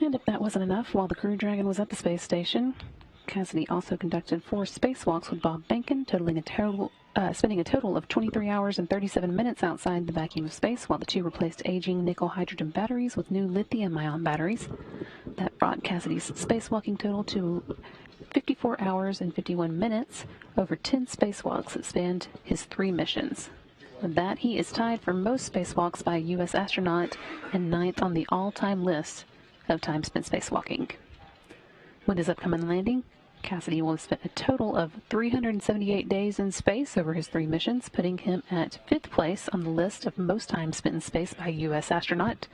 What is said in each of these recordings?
And if that wasn't enough, while the Crew Dragon was at the space station, Cassidy also conducted 4 spacewalks with Bob Behnken, spending a total of 23 hours and 37 minutes outside the vacuum of space, while the two replaced aging nickel-hydrogen batteries with new lithium-ion batteries. That brought Cassidy's spacewalking total to 54 hours and 51 minutes over 10 spacewalks that spanned his 3 missions. With that, he is tied for most spacewalks by a U.S. astronaut and 9th on the all-time list of time spent spacewalking. With his upcoming landing, Cassidy will have spent a total of 378 days in space over his 3 missions, putting him at 5th place on the list of most time spent in space by a U.S. astronaut.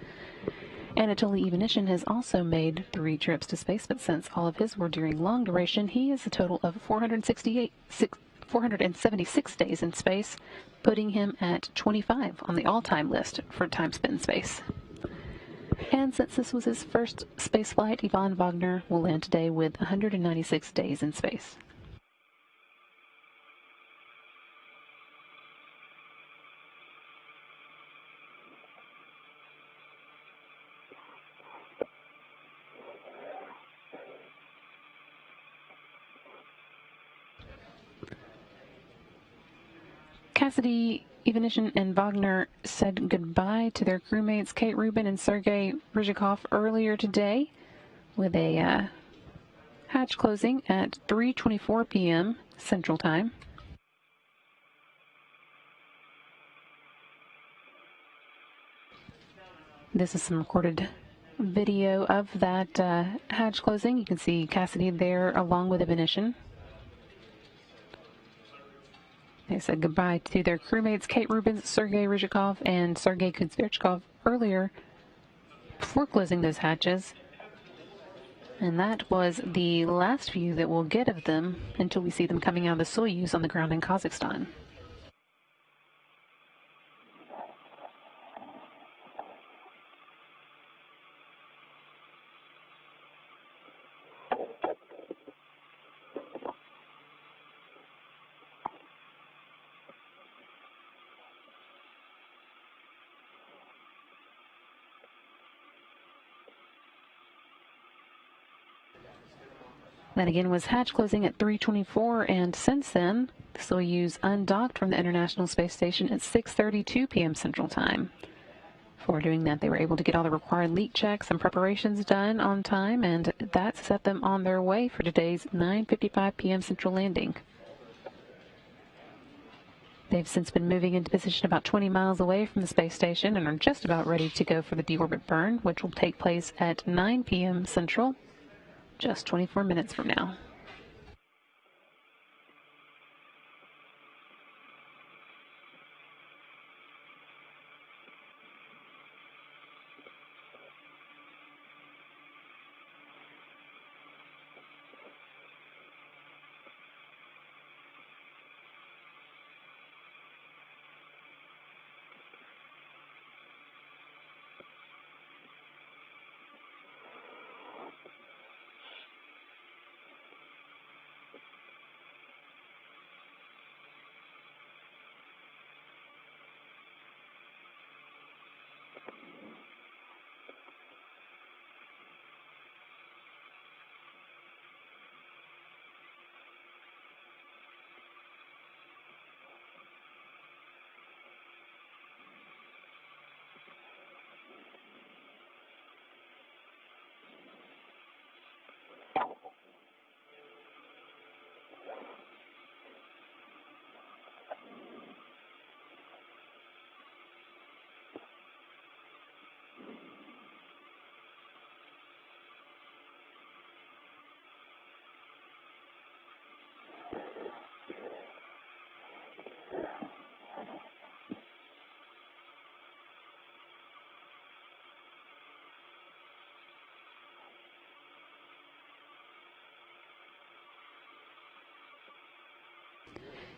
Anatoly Ivanishin has also made 3 trips to space, but since all of his were during long duration, he is a total of 476 days in space, putting him at 25 on the all-time list for time spent in space. And since this was his first space flight, Ivan Vagner will land today with 196 days in space. Cassidy, Ivanishin, and Vagner said goodbye to their crewmates Kate Rubin and Sergei Ryzhikov earlier today with a hatch closing at 3:24 p.m. Central Time. This is some recorded video of that hatch closing. You can see Cassidy there along with Ivanishin. They said goodbye to their crewmates Kate Rubin, Sergei Ryzhikov, and Sergei Kuzverchkov earlier before closing those hatches. And that was the last view that we'll get of them until we see them coming out of the Soyuz on the ground in Kazakhstan. That again was hatch closing at 3:24, and since then, the Soyuz undocked from the International Space Station at 6:32 p.m. Central Time. For doing that, they were able to get all the required leak checks and preparations done on time, and that set them on their way for today's 9:55 p.m. Central landing. They've since been moving into position about 20 miles away from the space station and are just about ready to go for the deorbit burn, which will take place at 9 p.m. Central. Just 24 minutes from now.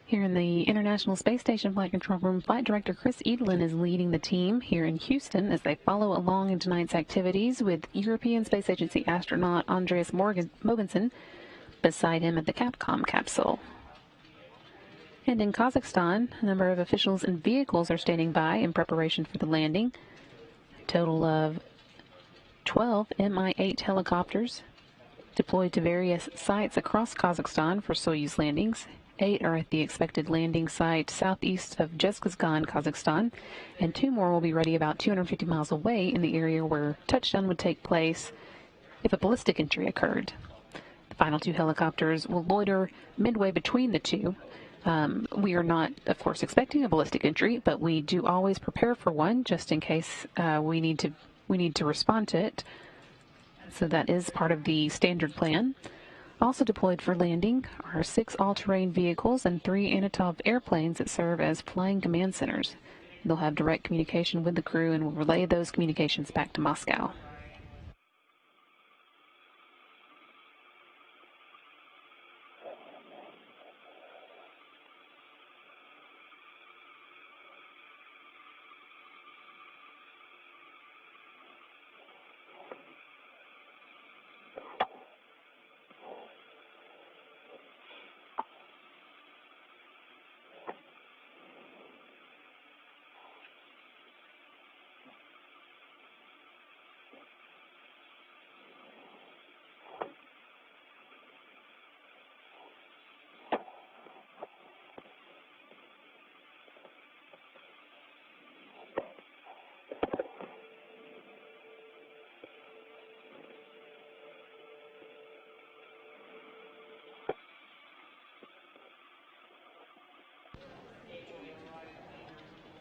Here in the International Space Station Flight Control Room, Flight Director Chris Edelin is leading the team here in Houston as they follow along in tonight's activities with European Space Agency astronaut Andreas Mogensen beside him at the Capcom capsule. And in Kazakhstan, a number of officials and vehicles are standing by in preparation for the landing. A total of 12 Mi-8 helicopters deployed to various sites across Kazakhstan for Soyuz landings. 8 are at the expected landing site southeast of Dzhezkazgan, Kazakhstan, and 2 more will be ready about 250 miles away in the area where touchdown would take place if a ballistic entry occurred. The final 2 helicopters will loiter midway between the 2. We are not, of course, expecting a ballistic entry, but we do always prepare for one just in case we need to respond to it. So that is part of the standard plan. Also deployed for landing are 6 all-terrain vehicles and 3 Anatoly airplanes that serve as flying command centers. They'll have direct communication with the crew and will relay those communications back to Moscow.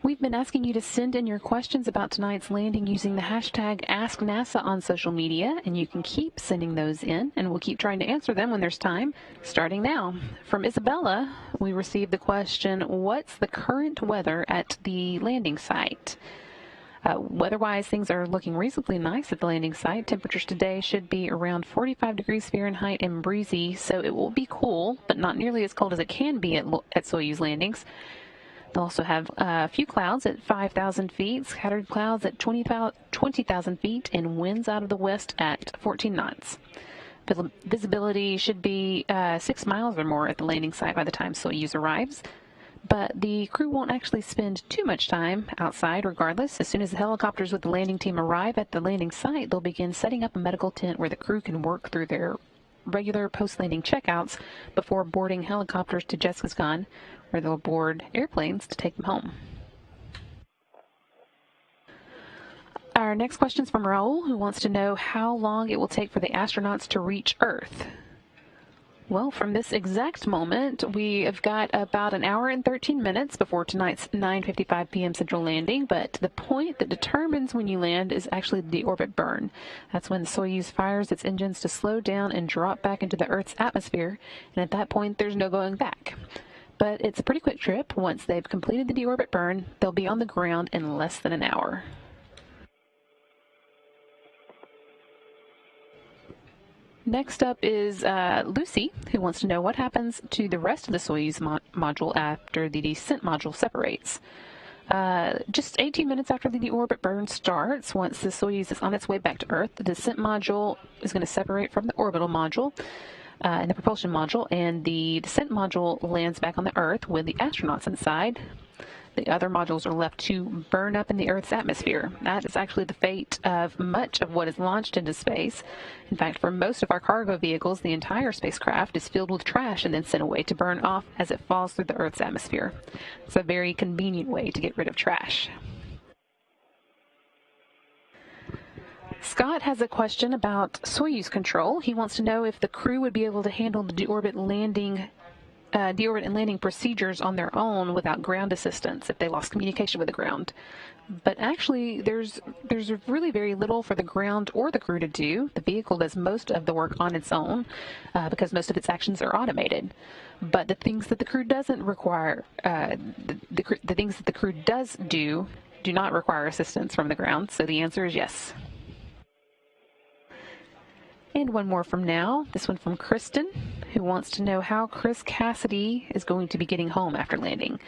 We've been asking you to send in your questions about tonight's landing using the hashtag AskNASA on social media, and you can keep sending those in, and we'll keep trying to answer them when there's time, starting now. From Isabella, we received the question, what's the current weather at the landing site? Weather-wise, things are looking reasonably nice at the landing site. Temperatures today should be around 45 degrees Fahrenheit and breezy, so it will be cool, but not nearly as cold as it can be at Soyuz landings. They'll also have a few clouds at 5,000 feet, scattered clouds at 20,000 feet, and winds out of the west at 14 knots. Visibility should be 6 miles or more at the landing site by the time Soyuz arrives. But the crew won't actually spend too much time outside regardless. As soon as the helicopters with the landing team arrive at the landing site, they'll begin setting up a medical tent where the crew can work through their regular post-landing checkouts before boarding helicopters to Dzhezkazgan, where they'll board airplanes to take them home. Our next question is from Raul, who wants to know how long it will take for the astronauts to reach Earth. Well, from this exact moment, we have got about an hour and 13 minutes before tonight's 9:55 p.m. Central landing, but the point that determines when you land is actually the deorbit burn. That's when Soyuz fires its engines to slow down and drop back into the Earth's atmosphere, and at that point, there's no going back. But it's a pretty quick trip. Once they've completed the deorbit burn, they'll be on the ground in less than an hour. Next up is Lucy, who wants to know what happens to the rest of the Soyuz module after the descent module separates. Just 18 minutes after the deorbit burn starts, once the Soyuz is on its way back to Earth, the descent module is going to separate from the orbital module and the propulsion module, and the descent module lands back on the Earth with the astronauts inside. The other modules are left to burn up in the Earth's atmosphere. That is actually the fate of much of what is launched into space. In fact, for most of our cargo vehicles, the entire spacecraft is filled with trash and then sent away to burn off as it falls through the Earth's atmosphere. It's a very convenient way to get rid of trash. Scott has a question about Soyuz control. He wants to know if the crew would be able to handle the deorbit and landing procedures on their own without ground assistance if they lost communication with the ground. But actually, there's really very little for the ground or the crew to do. The vehicle does most of the work on its own because most of its actions are automated. But the things that the crew doesn't require, the things that the crew does do not require assistance from the ground. So the answer is yes. And one more from now, this one from Kristen, who wants to know how Chris Cassidy is going to be getting home after landing.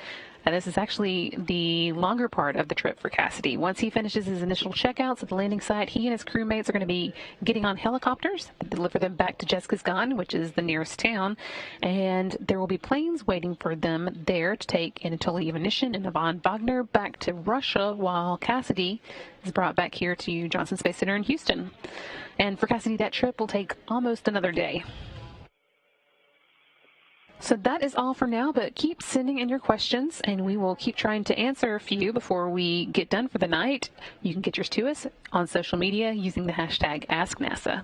And this is actually the longer part of the trip for Cassidy. Once he finishes his initial checkouts at the landing site, he and his crewmates are going to be getting on helicopters to deliver them back to Dzhezkazgan, which is the nearest town. And there will be planes waiting for them there to take Anatoly, Ivanishin, and Vagner back to Russia, while Cassidy is brought back here to Johnson Space Center in Houston. And for Cassidy, that trip will take almost another day. So that is all for now, but keep sending in your questions, and we will keep trying to answer a few before we get done for the night. You can get yours to us on social media using the hashtag AskNASA.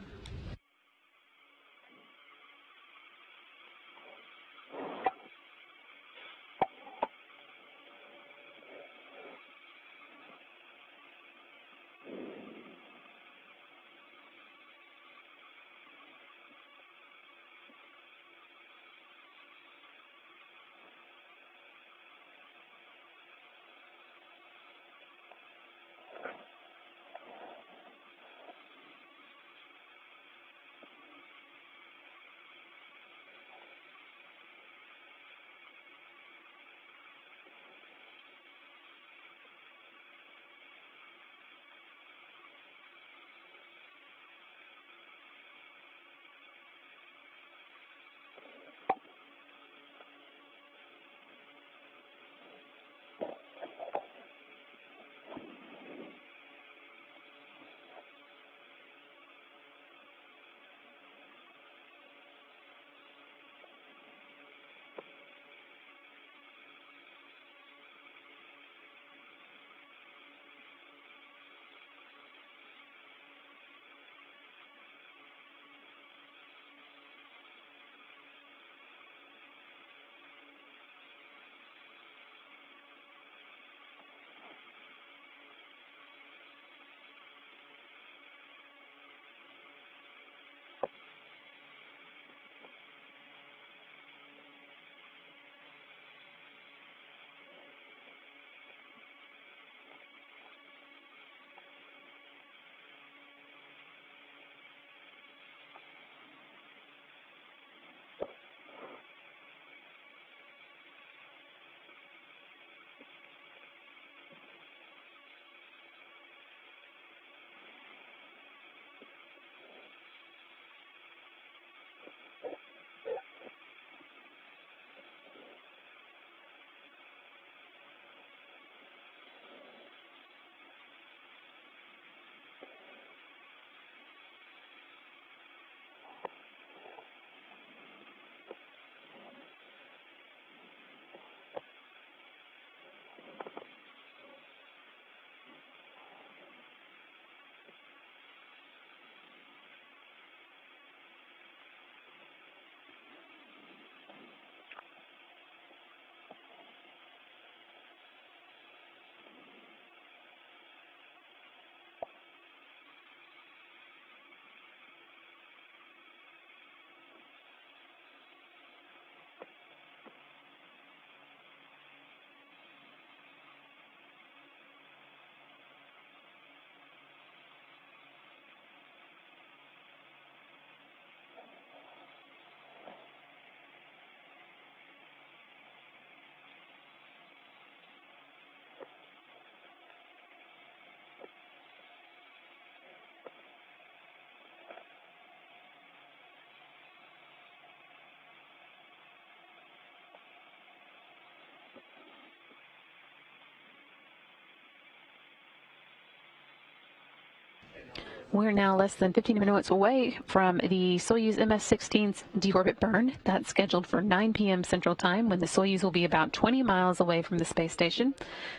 We're now less than 15 minutes away from the Soyuz MS-16's deorbit burn. That's scheduled for 9 p.m. Central Time, when the Soyuz will be about 20 miles away from the space station.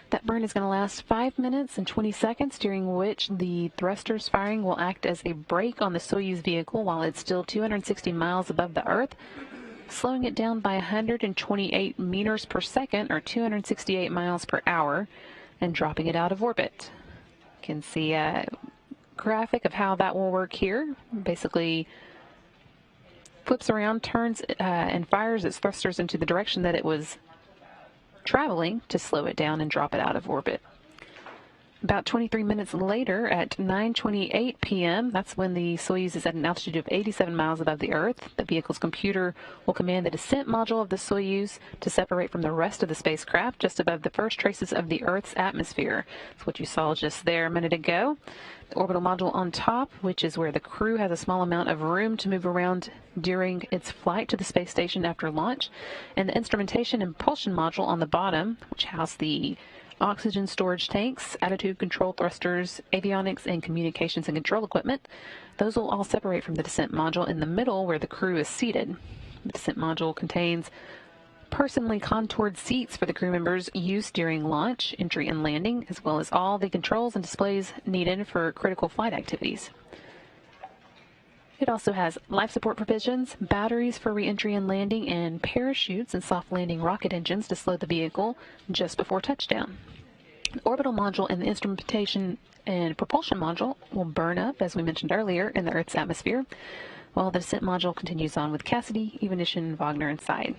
That burn is going to last 5 minutes and 20 seconds, during which the thrusters firing will act as a brake on the Soyuz vehicle while it's still 260 miles above the Earth, slowing it down by 128 meters per second, or 268 miles per hour, and dropping it out of orbit. You can see graphic of how that will work here. Basically flips around, turns and fires its thrusters into the direction that it was traveling to slow it down and drop it out of orbit. About 23 minutes later, at 9:28 p.m., that's when the Soyuz is at an altitude of 87 miles above the Earth. The vehicle's computer will command the descent module of the Soyuz to separate from the rest of the spacecraft just above the first traces of the Earth's atmosphere. That's what you saw just there a minute ago. The orbital module on top, which is where the crew has a small amount of room to move around during its flight to the space station after launch, and the instrumentation and propulsion module on the bottom, which house the oxygen storage tanks, attitude control thrusters, avionics, and communications and control equipment. Those will all separate from the descent module in the middle where the crew is seated. The descent module contains personally contoured seats for the crew members' use during launch, entry, and landing, as well as all the controls and displays needed for critical flight activities. It also has life support provisions, batteries for re-entry and landing, and parachutes and soft landing rocket engines to slow the vehicle just before touchdown. The orbital module and the instrumentation and propulsion module will burn up, as we mentioned earlier, in the Earth's atmosphere, while the descent module continues on with Cassidy, Ivanishin, and Vagner inside.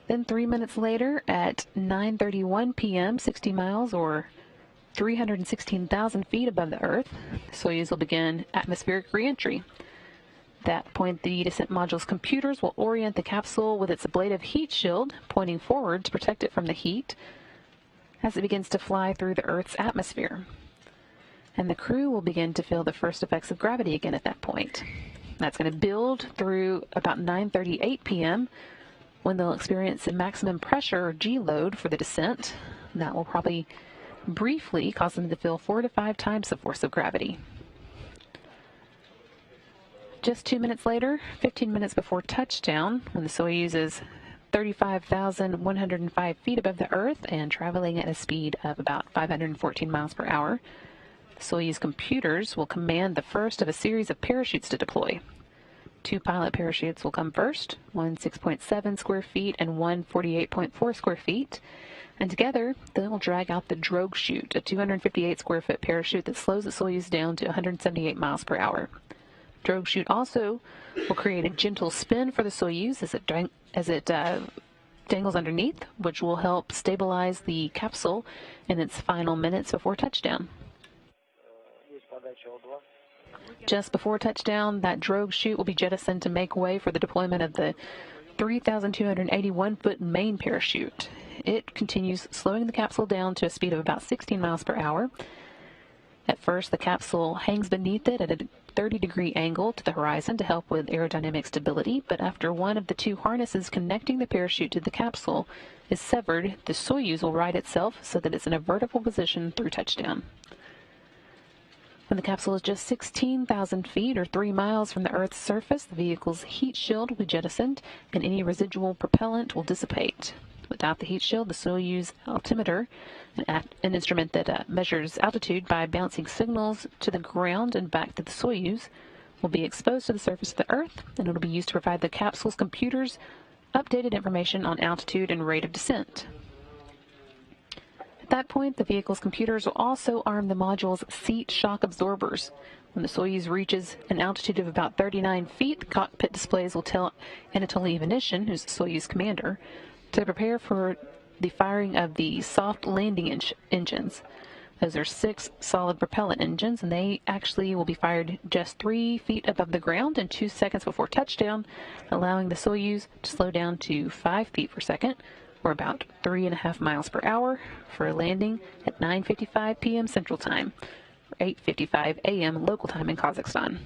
Then 3 minutes later, at 9:31 p.m., 60 miles or 316,000 feet above the Earth, the Soyuz will begin atmospheric re-entry. At that point, the descent module's computers will orient the capsule with its ablative heat shield pointing forward to protect it from the heat as it begins to fly through the Earth's atmosphere. And the crew will begin to feel the first effects of gravity again at that point. That's going to build through about 9:38 p.m. when they'll experience a maximum pressure or G load for the descent. That will probably briefly cause them to feel 4 to 5 times the force of gravity. Just 2 minutes later, 15 minutes before touchdown, when the Soyuz is 35,105 feet above the Earth and traveling at a speed of about 514 miles per hour, the Soyuz computers will command the first of a series of parachutes to deploy. 2 pilot parachutes will come first, one 6.7 square feet and one 48.4 square feet, and together they will drag out the drogue chute, a 258 square foot parachute that slows the Soyuz down to 178 miles per hour. Drogue chute also will create a gentle spin for the Soyuz as it dangles underneath, which will help stabilize the capsule in its final minutes before touchdown. Just before touchdown, that drogue chute will be jettisoned to make way for the deployment of the 3,281-foot main parachute. It continues slowing the capsule down to a speed of about 16 miles per hour. At first, the capsule hangs beneath it at a 30-degree angle to the horizon to help with aerodynamic stability, but after one of the 2 harnesses connecting the parachute to the capsule is severed, the Soyuz will right itself so that it's in a vertical position through touchdown. When the capsule is just 16,000 feet or 3 miles from the Earth's surface, the vehicle's heat shield will be jettisoned and any residual propellant will dissipate. Without the heat shield, the Soyuz altimeter, an instrument that measures altitude by bouncing signals to the ground and back to the Soyuz, will be exposed to the surface of the Earth, and it will be used to provide the capsule's computers updated information on altitude and rate of descent. At that point, the vehicle's computers will also arm the module's seat shock absorbers. When the Soyuz reaches an altitude of about 39 feet, the cockpit displays will tell Anatoly Ivanishin, who's the Soyuz commander, to prepare for the firing of the soft landing engines. Those are 6 solid propellant engines, and they actually will be fired just 3 feet above the ground and 2 seconds before touchdown, allowing the Soyuz to slow down to 5 feet per second, or about 3.5 miles per hour, for a landing at 9:55 p.m. Central Time, or 8:55 a.m. local time in Kazakhstan.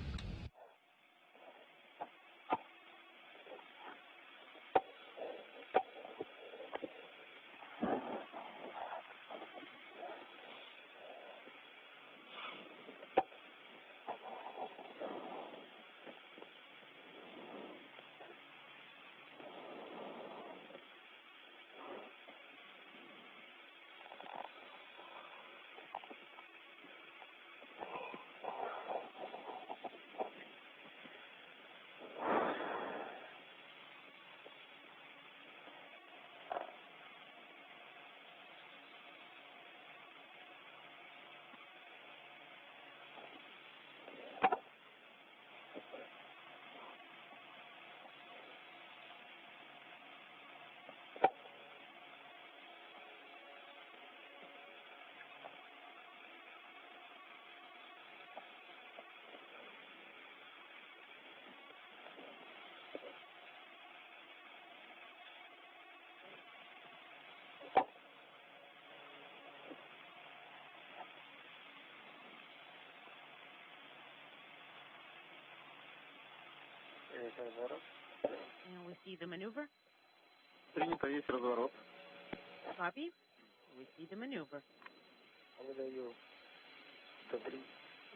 And we see the maneuver. Принято, есть разворот. Copy. We see the maneuver.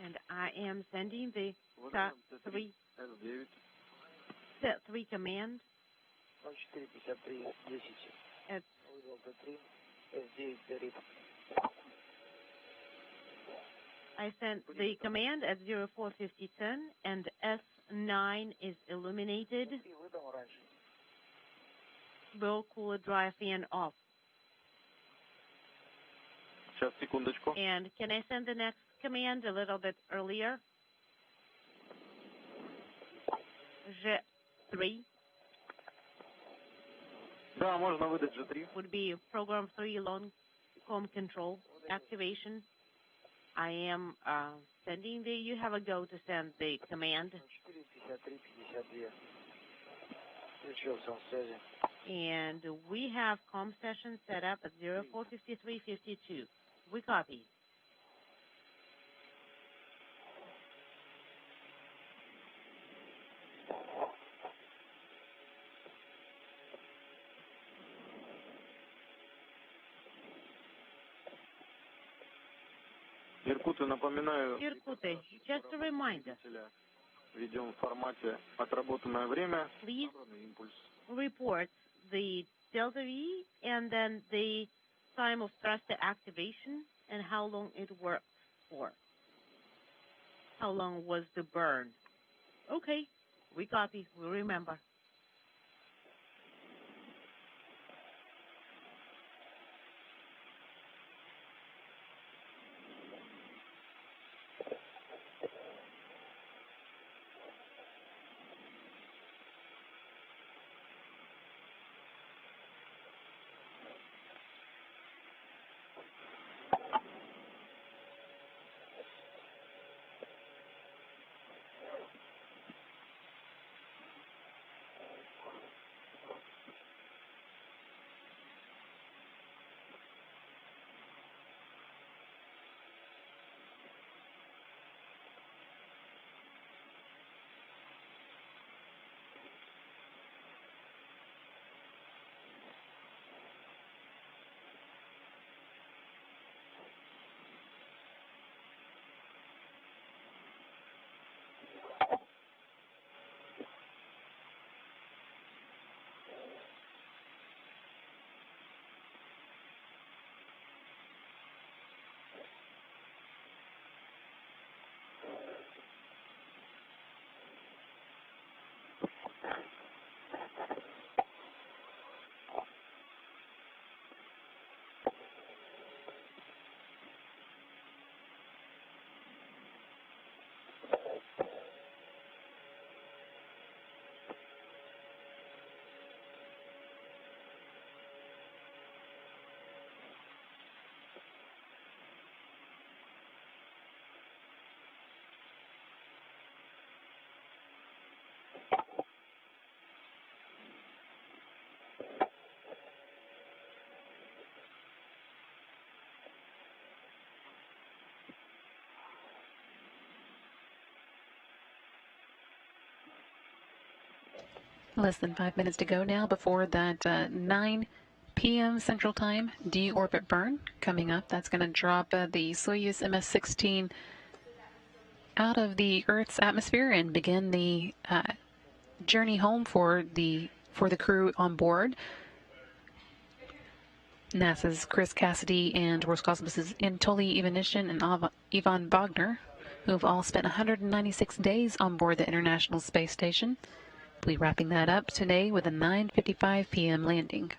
And I am sending the T3 command. At I sent the command at 045010 and S9 is illuminated. Will cooler dry fan off. Сейчас, секундочку. And can I send the next command a little bit earlier? G3. Да, можно выдать G3. Would be program 3 long home control activation. I am sending the, you have a go to send the command. And we have COM session set up at 045352. We copy. Иркуты, напоминаю. Иркуты, just a reminder. Ведем в формате отработанное время. Please report the delta V and then the time of thruster activation and how long it worked for. How long was the burn? Okay, we copy, we remember. Less than 5 minutes to go now before that 9 p.m. Central Time deorbit burn coming up. That's going to drop the Soyuz MS-16 out of the Earth's atmosphere and begin the journey home for the crew on board. NASA's Chris Cassidy and Roscosmos' Anatoly, Ivanishin, and Ivan Vagner, who have all spent 196 days on board the International Space Station. We'll be wrapping that up today with a 9:55 p.m. landing.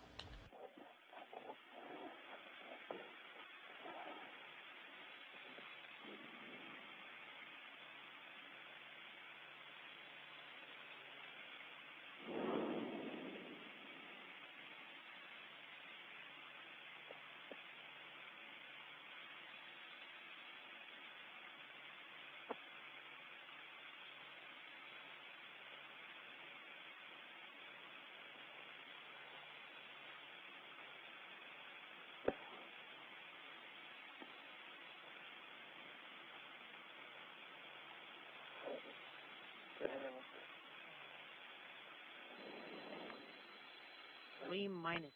3 minuses.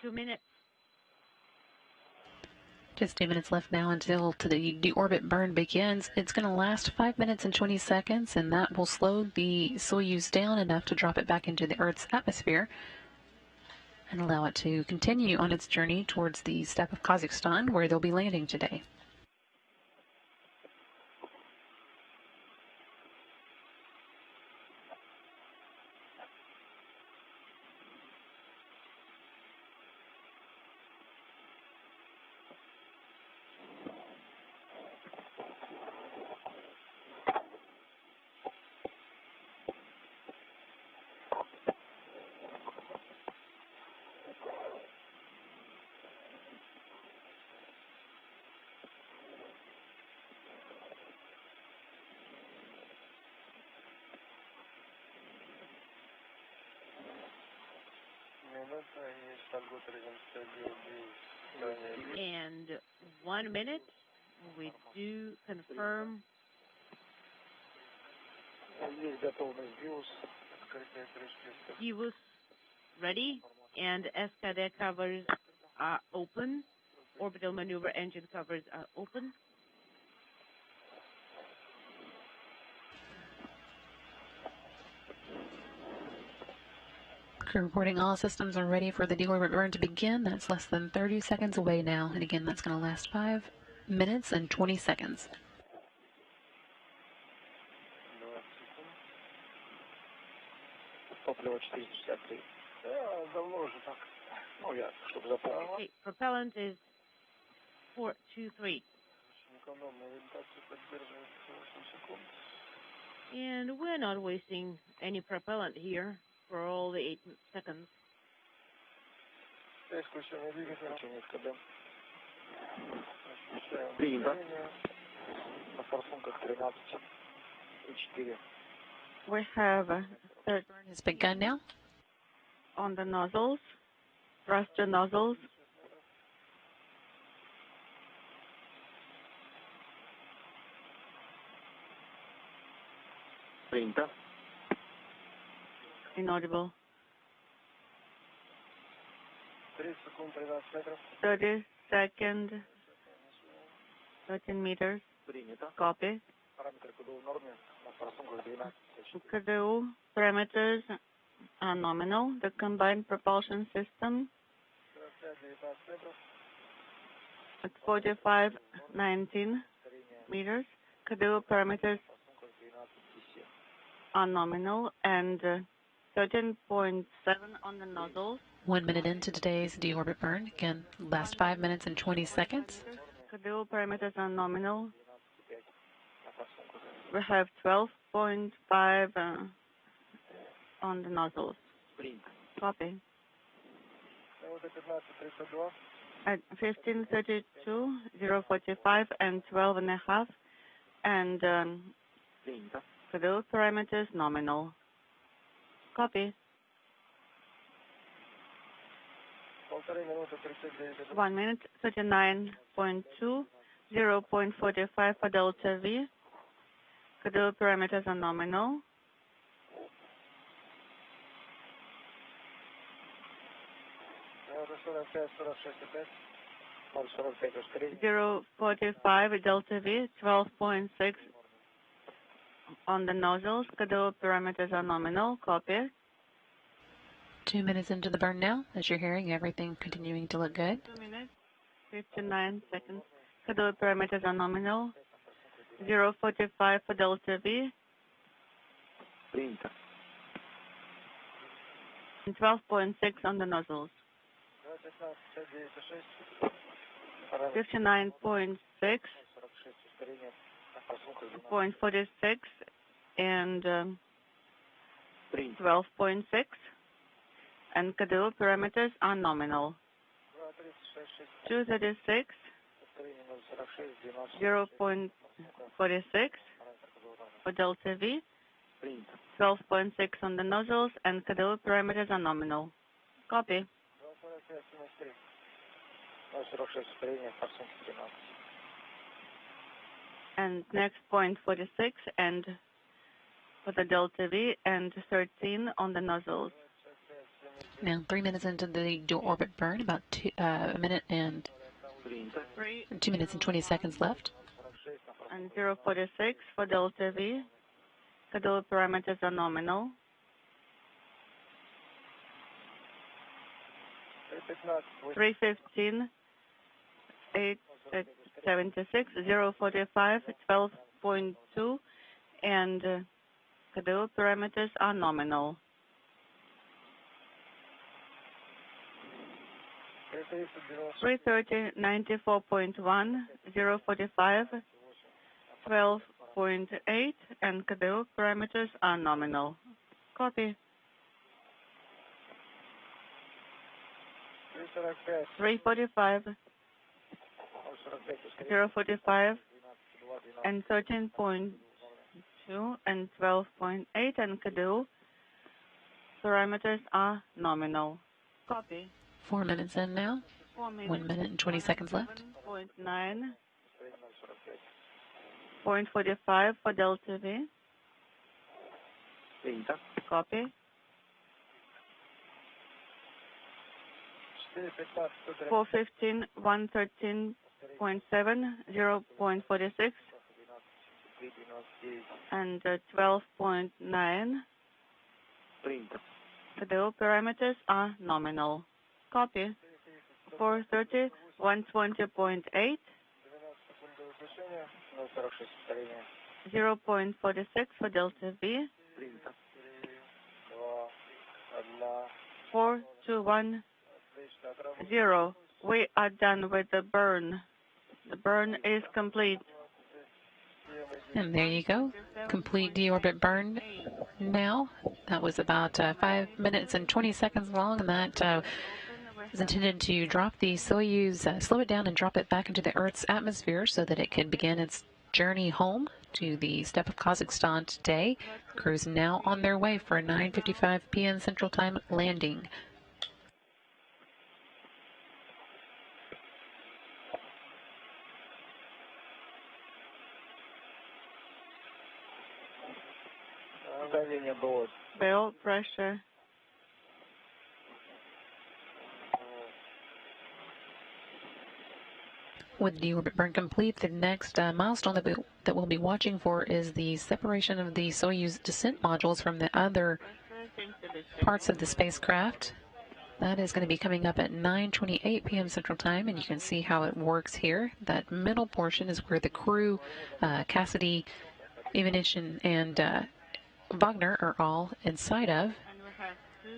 Two minutes. Just 2 minutes left now until the deorbit burn begins. It's going to last 5 minutes and 20 seconds, and that will slow the Soyuz down enough to drop it back into the Earth's atmosphere and allow it to continue on its journey towards the steppe of Kazakhstan, where they'll be landing today. And 1 minute, we do confirm. Soyuz ready, and SKD covers are open. Orbital maneuver engine covers are open. Crew reporting all systems are ready for the deorbit burn to begin. That's less than 30 seconds away now. And again, that's going to last 5 minutes and 20 seconds. Okay, propellant is 423. And we're not wasting any propellant here for all the 8 seconds. We have a third Burn has begun now. on the nozzles, thruster nozzles. Inaudible. 30 seconds, 13 meters. Copy. KDU parameters are nominal. The combined propulsion system at 45-19 meters. KDU parameters are nominal, and 13.7 on the nozzles. 1 minute into today's deorbit burn. Again, last 5 minutes and 20 seconds. KDU parameters are nominal. We have 12.5 on the nozzles. Copy. At 15:32, 0:45, and 12.5, and KDU parameters nominal. Copy. 1 minute, 39.2, 0.45 for delta V. KDU parameters are nominal. Zero 45 delta V, 12.6 on the nozzles. KDU parameters are nominal. Copy. 2 minutes into the burn now. As you're hearing, everything continuing to look good. 2 minutes. 59 seconds. Schedule parameters are nominal. 045 for Delta V. Принято. And 12.6 on the nozzles. 59.6, 0.46, and Принято. 12.6. And schedule parameters are nominal. 236, 0.46 for Delta V. Принято. 12.6 on the nozzles, and schedule parameters are nominal. Copy. And next, 0.46, and for the Delta V, and 13 on the nozzles. Now 3 minutes into the dual orbit burn, about a minute and Принято. 2 minutes and 20 seconds left. And 046 for Delta V. Schedule parameters are nominal. 315, 876, 045, 12.2, and schedule parameters are nominal. 330, 94.1, 045, 12.8, and schedule parameters are nominal. Copy. 345, 045, and 13.2, and 12.8, and schedule parameters are nominal. Copy. 4 minutes in now. 4 minutes. 1 minute and 20 seconds left. 0.9, 0.45 for Delta V. Принято. Copy. 415, 113.7, 0.46, and 12.9. Принято. The parameters are nominal. Copy. 430, 120.8, 0.46 for Delta V. Принято. 4210. We are done with the burn. The burn is complete. And there you go. Complete deorbit burn now. That was about 5 minutes and 20 seconds long, and that is intended to drop the Soyuz, slow it down and drop it back into the Earth's atmosphere so that it can begin its journey home to the steppe of Kazakhstan today. Crew's now on their way for a 9:55 p.m. Central Time landing. Bell pressure. With the deorbit burn complete, the next milestone that we'll be watching for is the separation of the Soyuz descent modules from the other parts of the spacecraft. That is going to be coming up at 9:28 p.m. Central Time, and you can see how it works here. That middle portion is where the crew, Cassidy, Ivanishin, and Vagner are all inside of.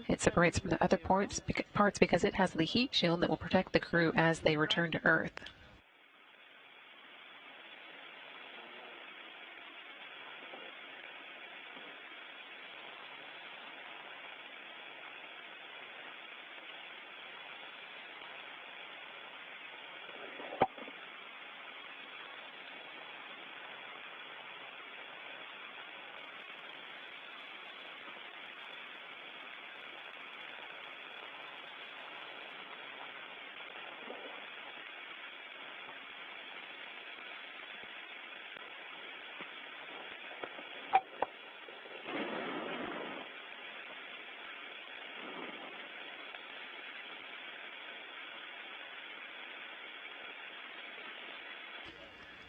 It separates from the other parts because it has the heat shield that will protect the crew as they return to Earth.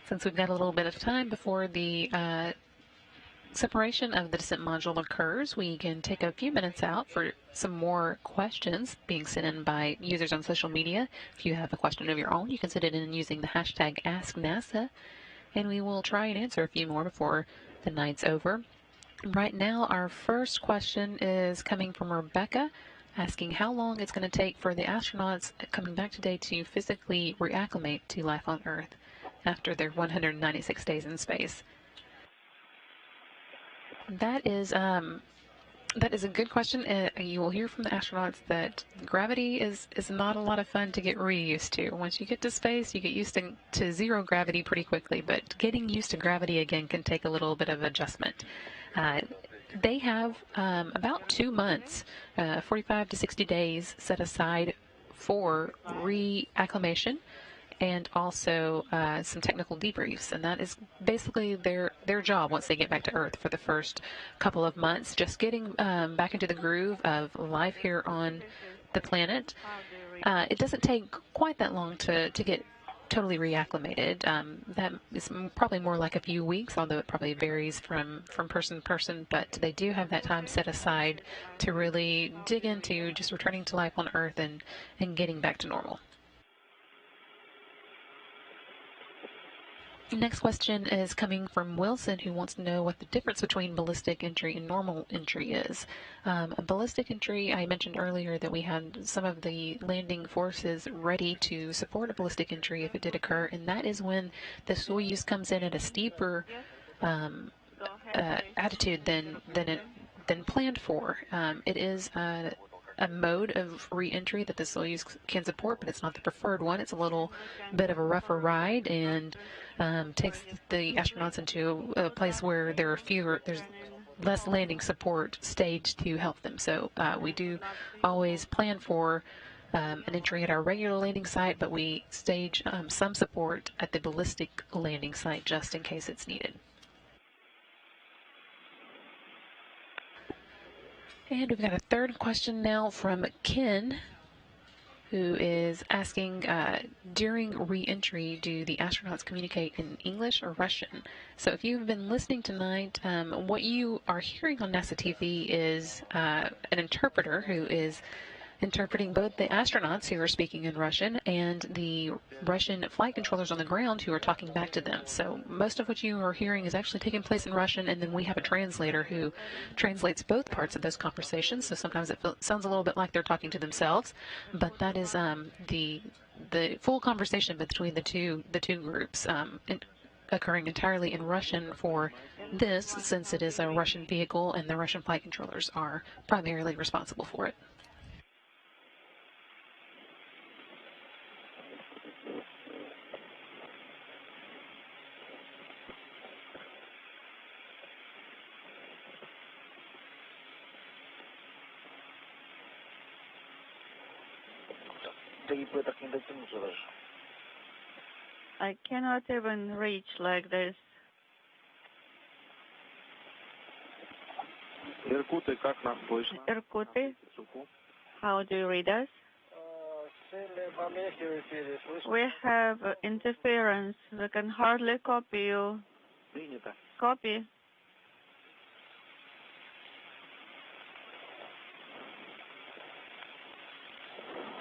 Since we've got a little bit of time before the separation of the descent module occurs, we can take a few minutes out for some more questions being sent in by users on social media. If you have a question of your own, you can send it in using the hashtag AskNASA, and we will try and answer a few more before the night's over. Right now, our first question is coming from Rebecca, asking how long it's going to take for the astronauts coming back today to physically reacclimate to life on Earth after their 196 days in space. That is a good question. You will hear from the astronauts that gravity is not a lot of fun to get reused to. Once you get to space, you get used to zero gravity pretty quickly, but getting used to gravity again can take a little bit of adjustment. They have about 2 months, 45 to 60 days set aside for reacclimation and also some technical debriefs, and that is basically their job once they get back to Earth for the first couple of months, just getting back into the groove of life here on the planet. It doesn't take quite that long to get totally reacclimated. That is probably more like a few weeks, although it probably varies from person to person, but they do have that time set aside to really dig into just returning to life on Earth and getting back to normal. Next question is coming from Wilson, who wants to know what the difference between ballistic entry and normal entry is. A ballistic entry, I mentioned earlier that we had some of the landing forces ready to support a ballistic entry if it did occur, and that is when the Soyuz comes in at a steeper attitude than planned for. It is a mode of re-entry that the Soyuz can support, but it's not the preferred one. It's a little bit of a rougher ride and takes the astronauts into a place where there's less landing support staged to help them. So we do always plan for an entry at our regular landing site, but we stage some support at the ballistic landing site just in case it's needed. And we've got a third question now from Ken, who is asking, during re-entry, do the astronauts communicate in English or Russian? So if you've been listening tonight, what you are hearing on NASA TV is an interpreter who is interpreting both the astronauts who are speaking in Russian and the Russian flight controllers on the ground who are talking back to them. So most of what you are hearing is actually taking place in Russian, and then we have a translator who translates both parts of those conversations. So sometimes it sounds a little bit like they're talking to themselves, but that is the full conversation between the two groups occurring entirely in Russian for this, since it is a Russian vehicle and the Russian flight controllers are primarily responsible for it. I cannot even reach like this. Иркуты, как нас слышно? Irkuti, how do you read us? We have interference. We can hardly copy you. Принято. Copy.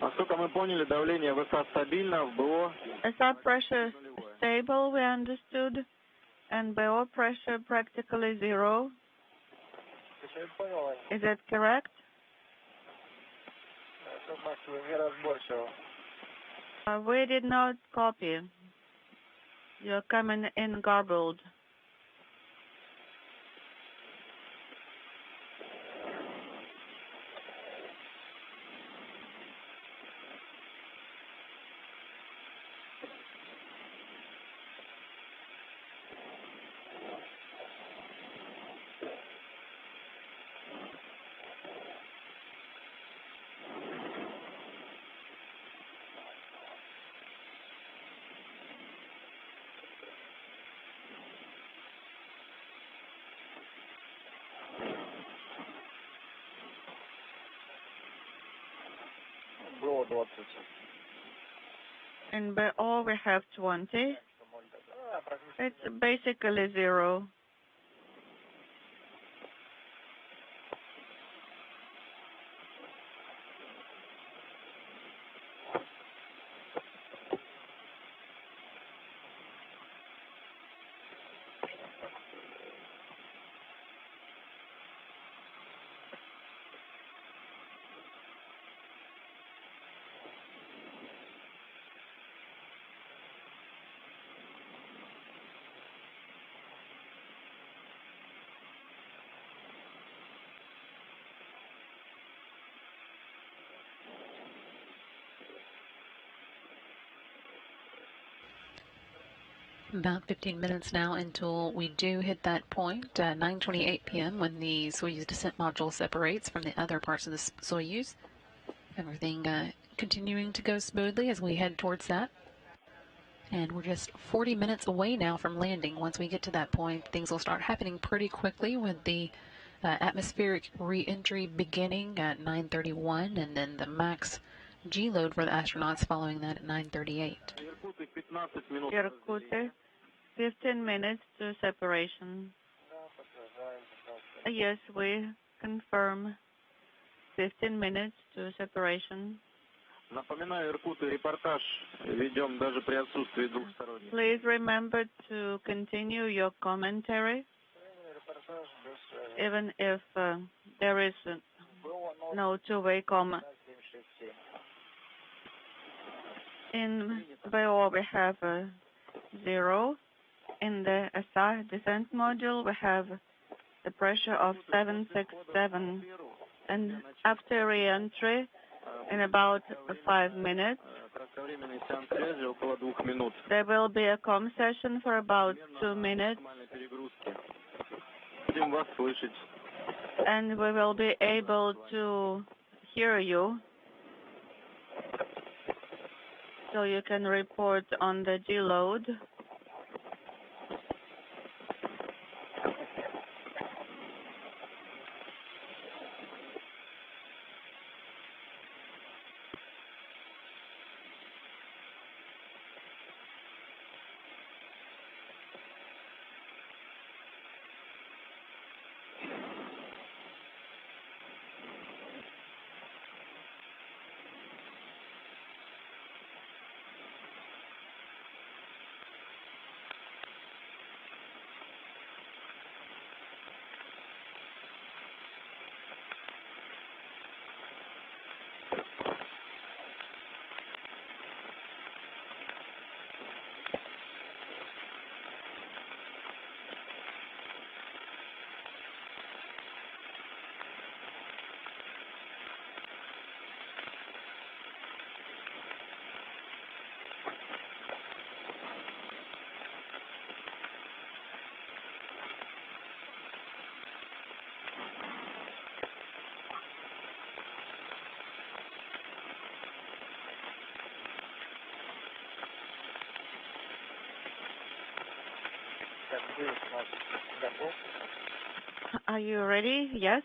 Насколько мы поняли, давление ВСА стабильно, в БО. SR pressure stable, we understood, and BO pressure practically zero. Is that correct? We did not copy. You're coming in garbled. In BO we have 20. It's basically zero. About 15 minutes now until we do hit that point, 9:28 p.m. when the Soyuz descent module separates from the other parts of the Soyuz. Everything continuing to go smoothly as we head towards that. And we're just 40 minutes away now from landing. Once we get to that point, things will start happening pretty quickly with the atmospheric re-entry beginning at 9:31 and then the max G-load for the astronauts following that at 9:38. Irkutsk, 15 minutes to separation. Yes, we confirm 15 minutes to separation. Напоминаю, Иркут, репортаж ведем даже при отсутствии двухсторонних. Please remember to continue your commentary, even if there is no two-way comment. In BO we have 0. In the SR descent module we have the pressure of 767. And after re-entry, in about 5 minutes, there will be a com session for about 2 minutes. And we will be able to hear you, so you can report on the G-load. Are you ready? Yes?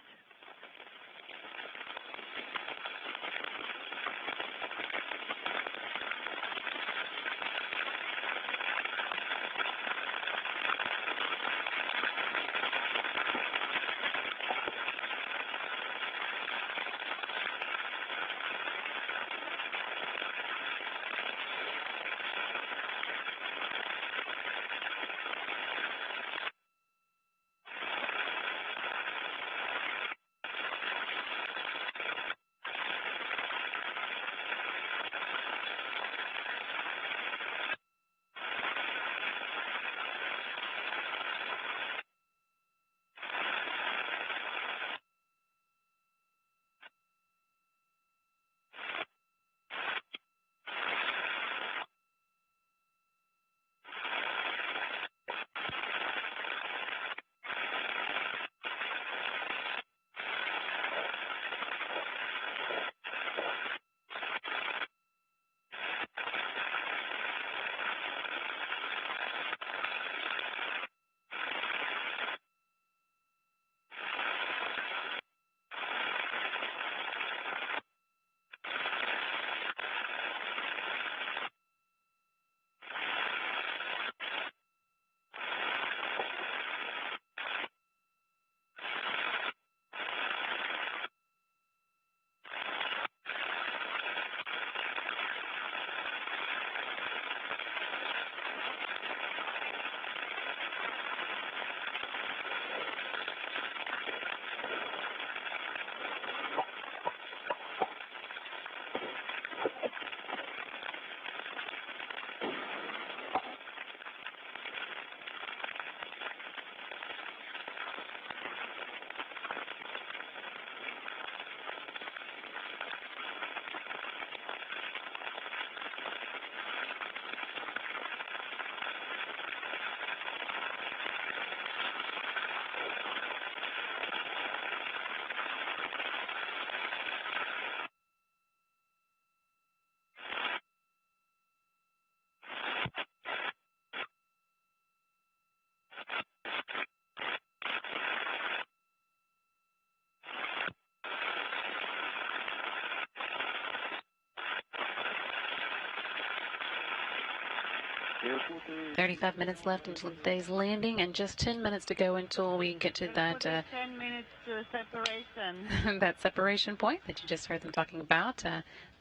35 minutes left until today's landing, and just 10 minutes to go until we get to that 10 minutes to separation. that separation point that you just heard them talking about.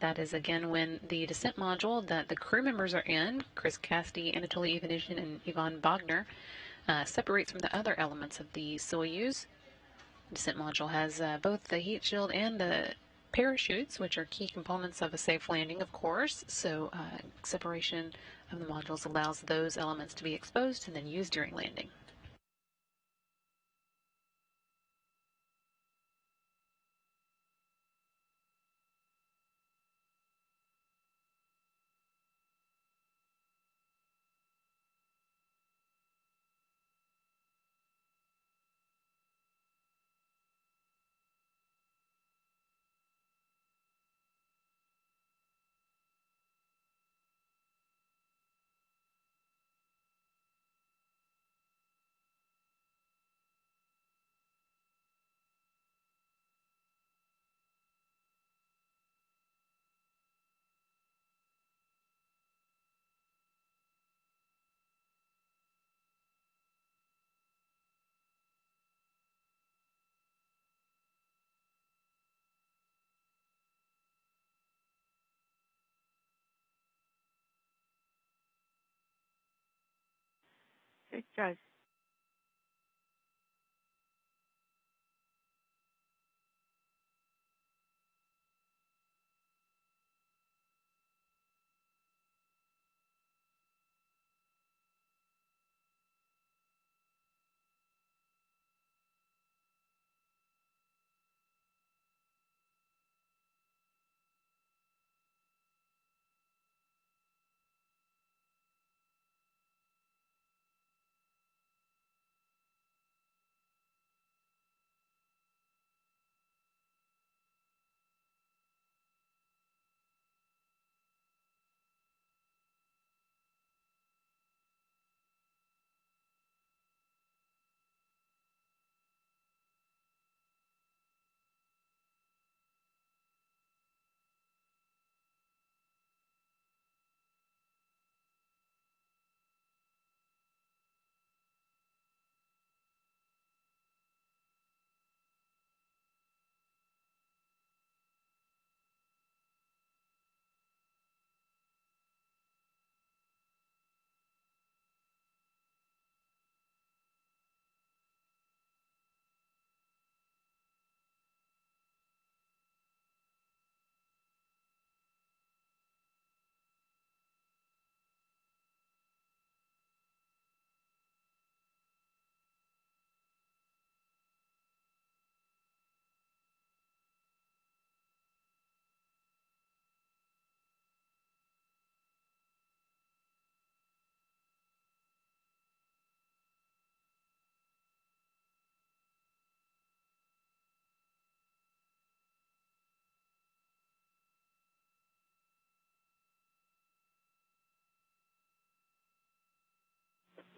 That is again when the descent module that the crew members are in, Chris Cassidy, Anatoly, Ivanishin, and Ivan Vagner, separates from the other elements of the Soyuz. The descent module has both the heat shield and the parachutes, which are key components of a safe landing, of course. So separation of the modules allows those elements to be exposed and then used during landing. Good choice.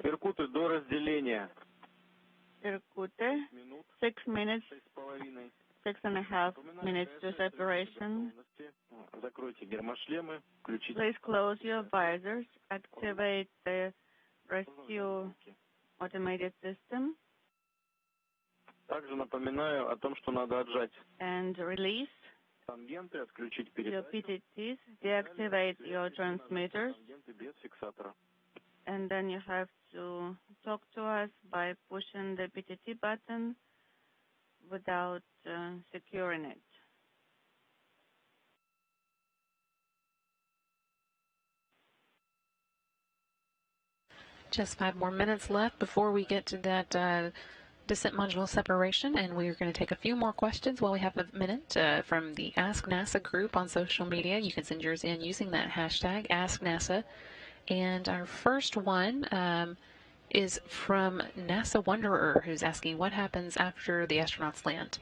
Иркуты до разделения. Irkutsk, 6 minutes, 6.5 minutes to separation. Закройте гермошлемы, включите. Please close your visors, activate the rescue automated system, Также напоминаю о том, что надо отжать and release тангенты, отключить your передачу. PTTs, deactivate your transmitters, Тангенты без фиксатора. and then you have to talk to us by pushing the PTT button without securing it. Just 5 more minutes left before we get to that descent module separation, and we're going to take a few more questions while we have a minute from the Ask NASA group on social media. You can send yours in using that hashtag AskNASA. And our first one is from NASA Wanderer, who's asking what happens after the astronauts land.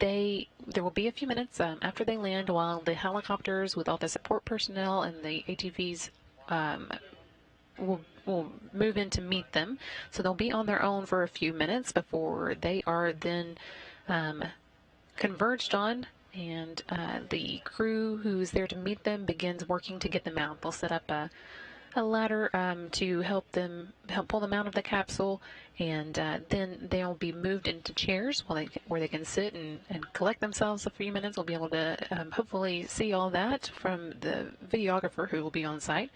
There will be a few minutes after they land while the helicopters with all the support personnel and the ATVs will move in to meet them. So they'll be on their own for a few minutes before they are then converged on, and the crew who's there to meet them begins working to get them out. They'll set up a ladder to help pull them out of the capsule, and then they'll be moved into chairs where they can sit and collect themselves a few minutes. We'll be able to hopefully see all that from the videographer who will be on site.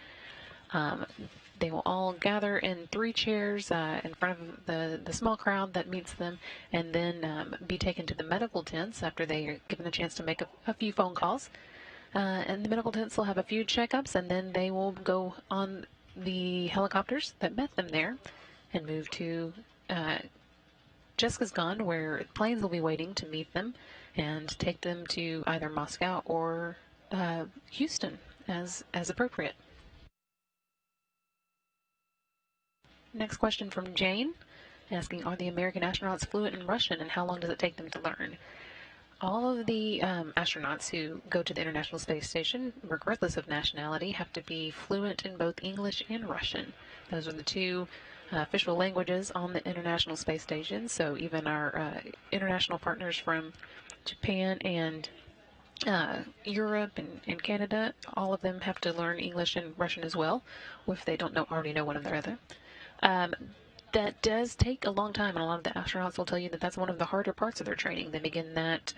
They will all gather in 3 chairs in front of the small crowd that meets them, and then be taken to the medical tents after they are given a chance to make a few phone calls. And the medical tents will have a few checkups, and then they will go on the helicopters that met them there and move to Dzhezkazgan, where planes will be waiting to meet them and take them to either Moscow or Houston as appropriate. Next question from Jane, asking, are the American astronauts fluent in Russian, and how long does it take them to learn? All of the astronauts who go to the International Space Station, regardless of nationality, have to be fluent in both English and Russian. Those are the 2 official languages on the International Space Station, so even our international partners from Japan and Europe and Canada, all of them have to learn English and Russian as well, if they don't already know one of the other. That does take a long time, and a lot of the astronauts will tell you that that's one of the harder parts of their training. They begin that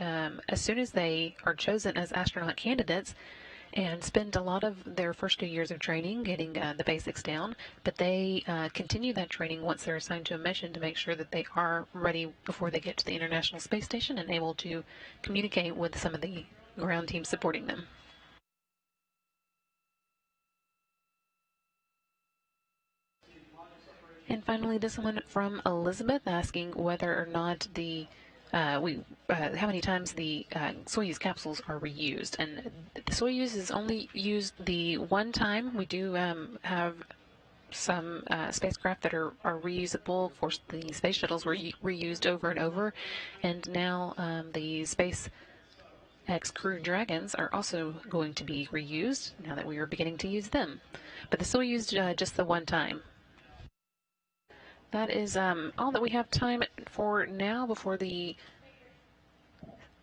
as soon as they are chosen as astronaut candidates, and spend a lot of their first 2 years of training getting the basics down, but they continue that training once they're assigned to a mission to make sure that they are ready before they get to the International Space Station and able to communicate with some of the ground teams supporting them. And finally, this one from Elizabeth, asking whether or not how many times the Soyuz capsules are reused. And the Soyuz is only used the one time. We do have some spacecraft that are reusable. Of course, the space shuttles were reused over and over, and now the SpaceX Crew Dragons are also going to be reused now that we are beginning to use them. But the Soyuz just the one time. That is all that we have time for now before the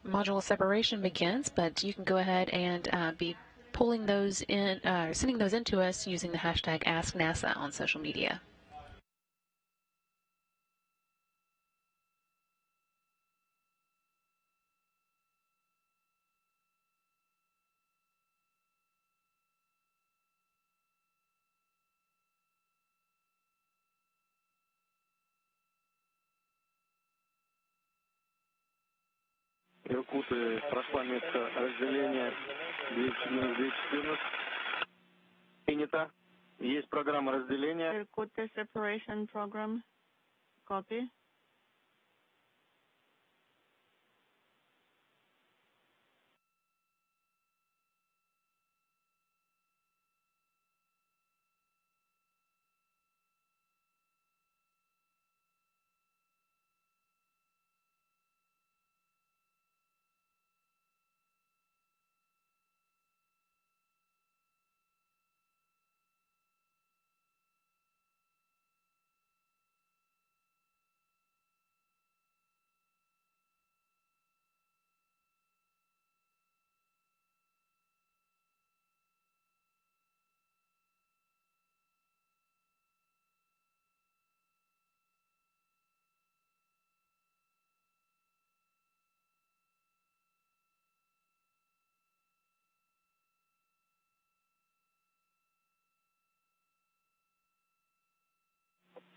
module separation begins, but you can go ahead and be pulling those in, sending those in to us using the hashtag AskNASA on social media. Иркуты, прошла метка разделения 214. Принято. Есть программа разделения. Irkut separation program. Copy.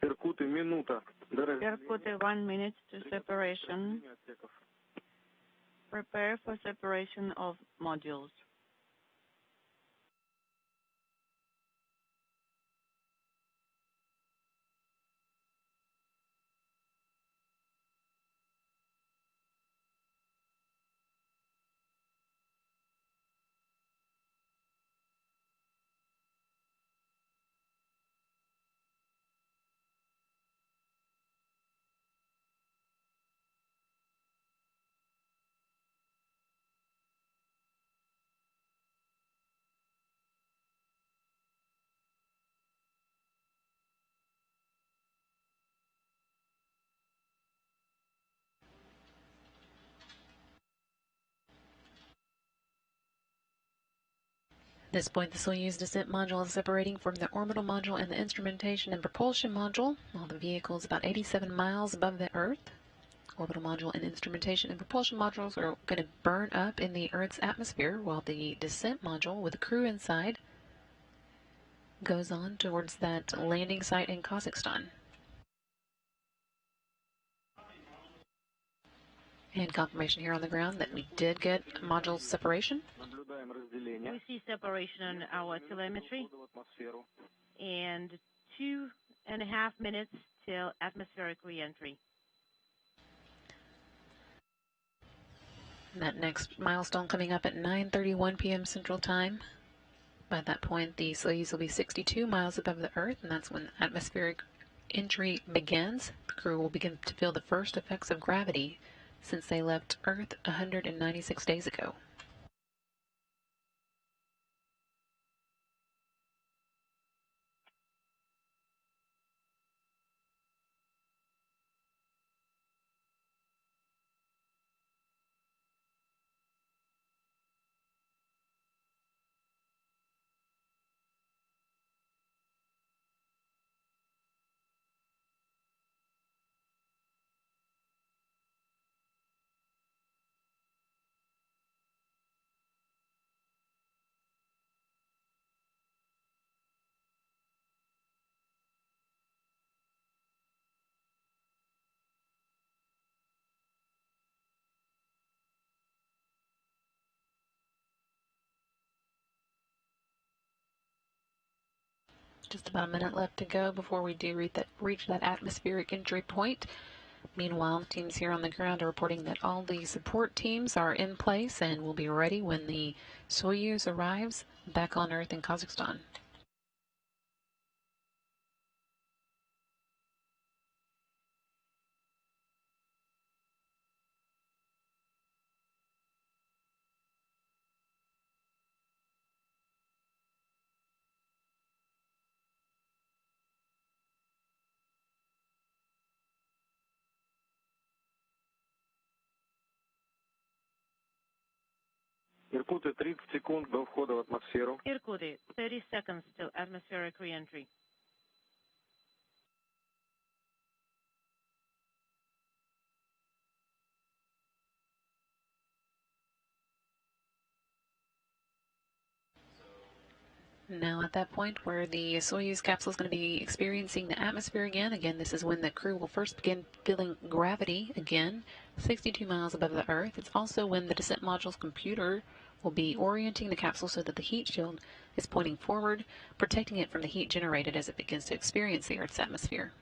Иркуты, минута. Irkut 1 minute to separation. Prepare for separation of modules. this point, the Soyuz descent module is separating from the orbital module and the instrumentation and propulsion module, while the vehicle is about 87 miles above the Earth. Orbital module and instrumentation and propulsion modules are going to burn up in the Earth's atmosphere, while the descent module with the crew inside goes on towards that landing site in Kazakhstan. And confirmation here on the ground that we did get module separation. We see separation on our telemetry, and 2.5 minutes till atmospheric re-entry. That next milestone coming up at 9:31 p.m. Central Time. By that point, the Soyuz will be 62 miles above the Earth, and that's when atmospheric entry begins. The crew will begin to feel the first effects of gravity since they left Earth 196 days ago. Just about a minute left to go before we do reach that atmospheric entry point. Meanwhile, teams here on the ground are reporting that all the support teams are in place and will be ready when the Soyuz arrives back on Earth in Kazakhstan. Иркуты, 30 секунд до входа в атмосферу. Irkutsk, 30 seconds till atmospheric re-entry. Now at that point where the Soyuz capsule is going to be experiencing the atmosphere again. Again, this is when the crew will first begin feeling gravity again, 62 miles above the Earth. It's also when the descent module's computer will be orienting the capsule so that the heat shield is pointing forward, protecting it from the heat generated as it begins to experience the Earth's atmosphere.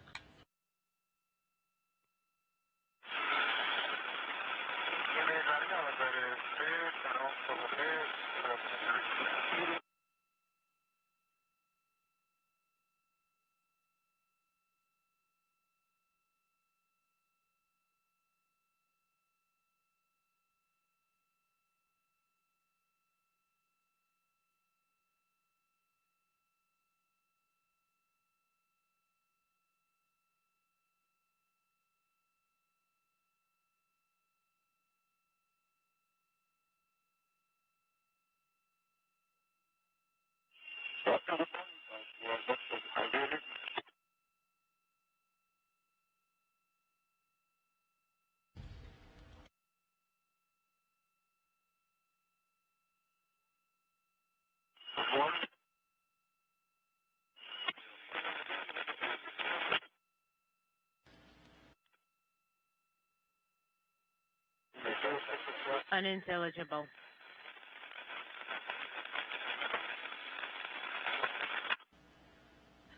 Unintelligible.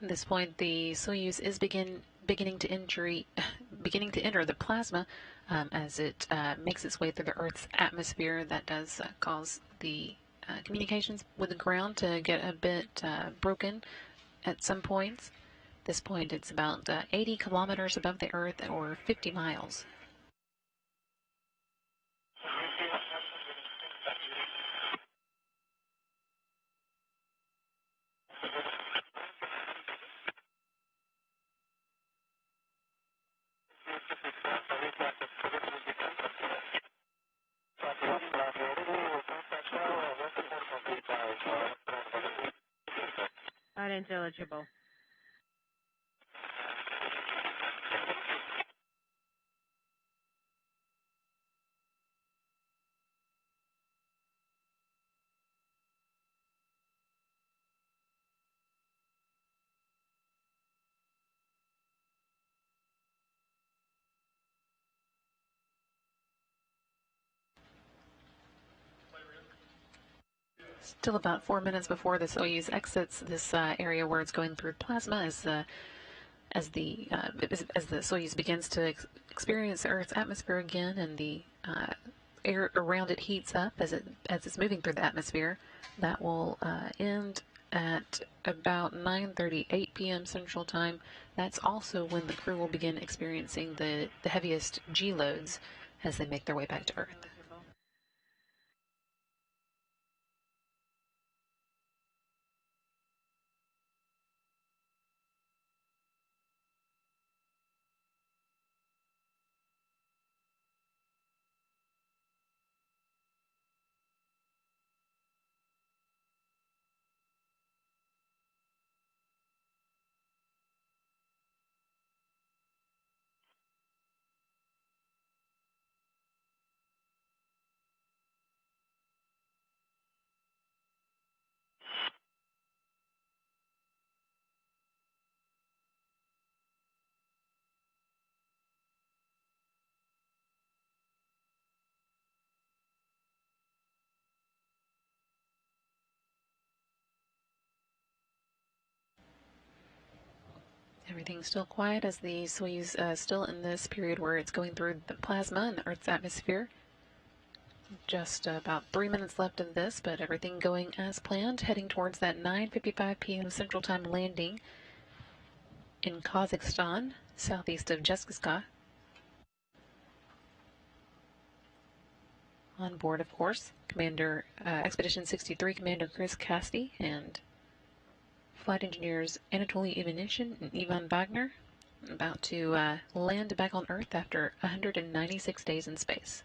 At this point, the Soyuz is beginning to enter the plasma as it makes its way through the Earth's atmosphere. That does cause the communications with the ground to get a bit broken at some points. At this point, it's about 80 kilometers above the Earth, or 50 miles. Unintelligible. Still about 4 minutes before the Soyuz exits this area where it's going through plasma, as the Soyuz begins to experience Earth's atmosphere again, and the air around it heats up as it's moving through the atmosphere. That will end at about 9:38 p.m. Central Time. That's also when the crew will begin experiencing the heaviest G loads as they make their way back to Earth. Everything's still quiet as the Soyuz still in this period where it's going through the plasma and the Earth's atmosphere. Just about 3 minutes left of this, but everything going as planned, heading towards that 9:55 p.m. Central Time landing in Kazakhstan, southeast of Dzhezkazgan. On board, of course, Commander Expedition 63 Commander Chris Cassidy and flight engineers Anatoly, Ivanishin, and Vagner, about to land back on Earth after 196 days in space.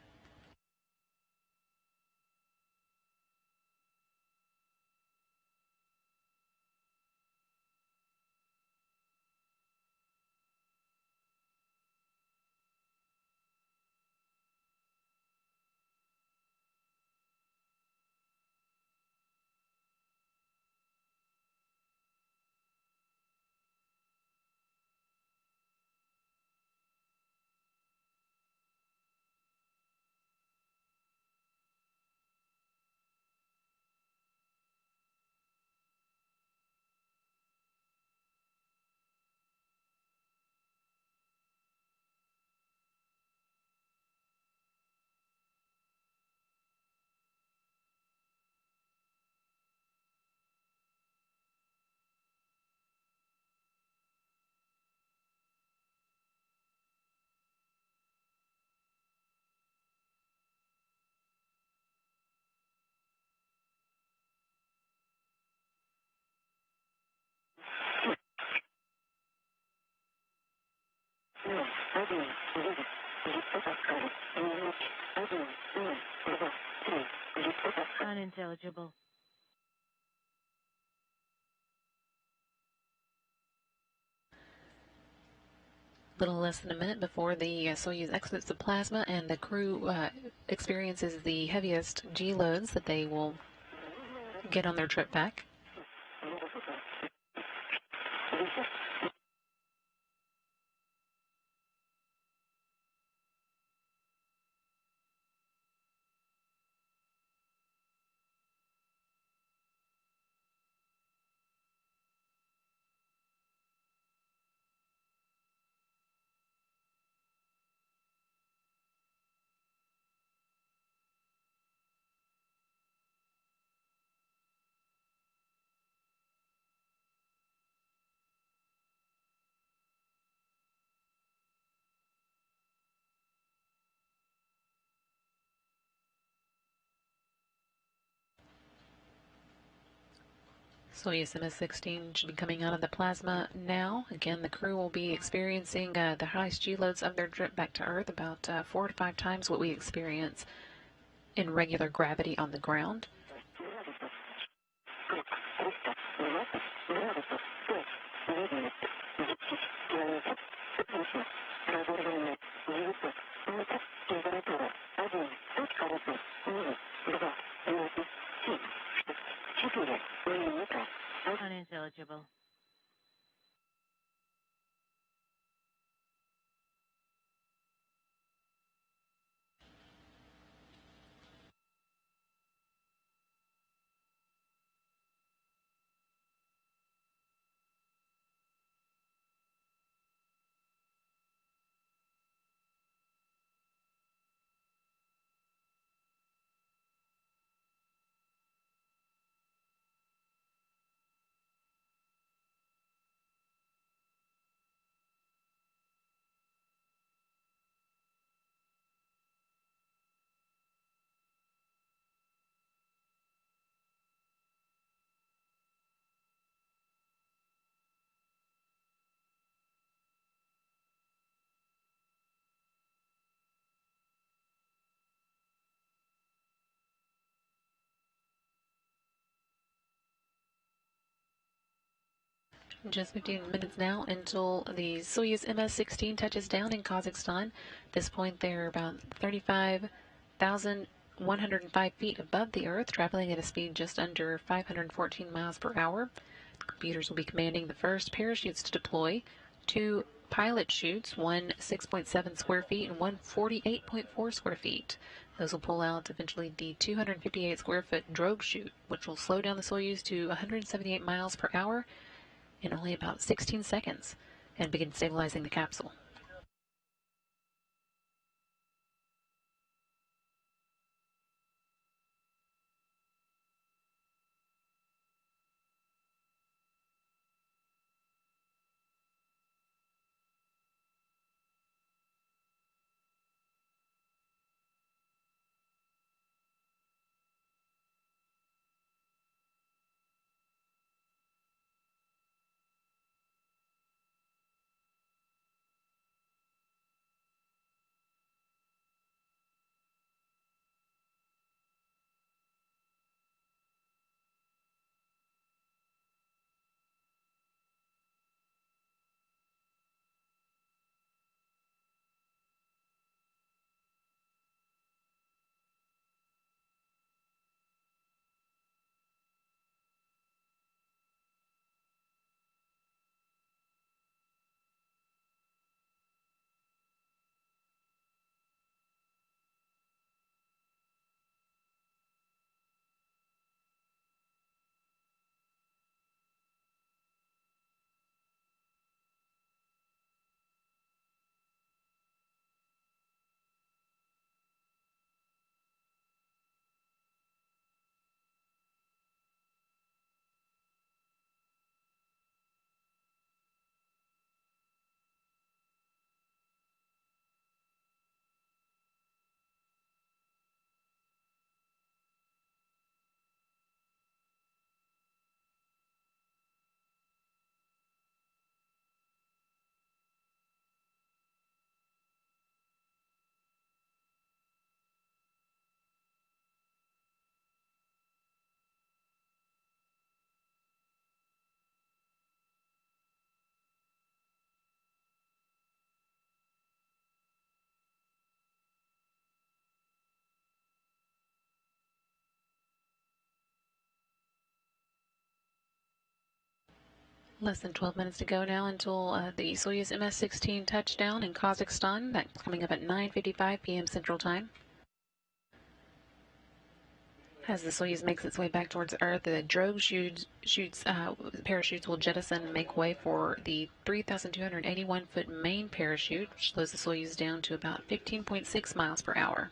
Unintelligible. Little less than a minute before the Soyuz exits the plasma and the crew experiences the heaviest G loads that they will get on their trip back. Soyuz MS-16 should be coming out of the plasma now. Again, the crew will be experiencing the highest G loads of their trip back to Earth, about 4 to 5 times what we experience in regular gravity on the ground. Unintelligible. Just 15 minutes now until the Soyuz MS-16 touches down in Kazakhstan. At this point, they're about 35,105 feet above the Earth, traveling at a speed just under 514 miles per hour. The computers will be commanding the first parachutes to deploy. Two pilot chutes, one 6.7 square feet and one 48.4 square feet. Those will pull out eventually the 258 square foot drogue chute, which will slow down the Soyuz to 178 miles per hour in only about 16 seconds and begin stabilizing the capsule. Less than 12 minutes to go now until the Soyuz MS-16 touchdown in Kazakhstan. That's coming up at 9:55 p.m. Central Time. As the Soyuz makes its way back towards Earth, the drogue parachutes will jettison and make way for the 3,281-foot main parachute, which slows the Soyuz down to about 15.6 miles per hour.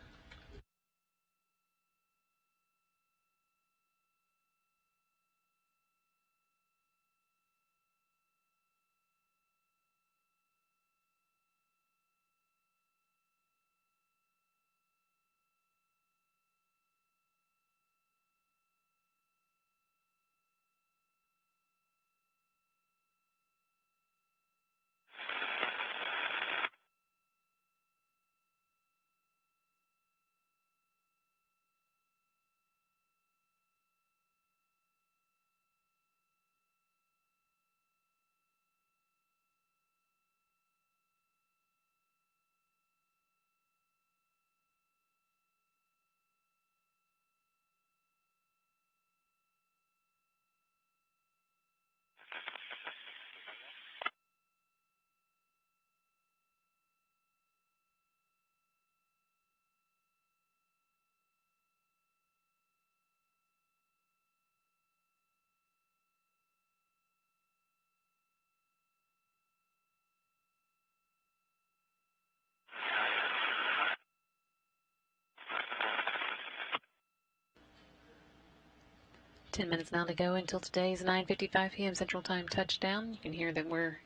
10 minutes now to go until today's 9:55 p.m. Central Time touchdown. You can hear that we're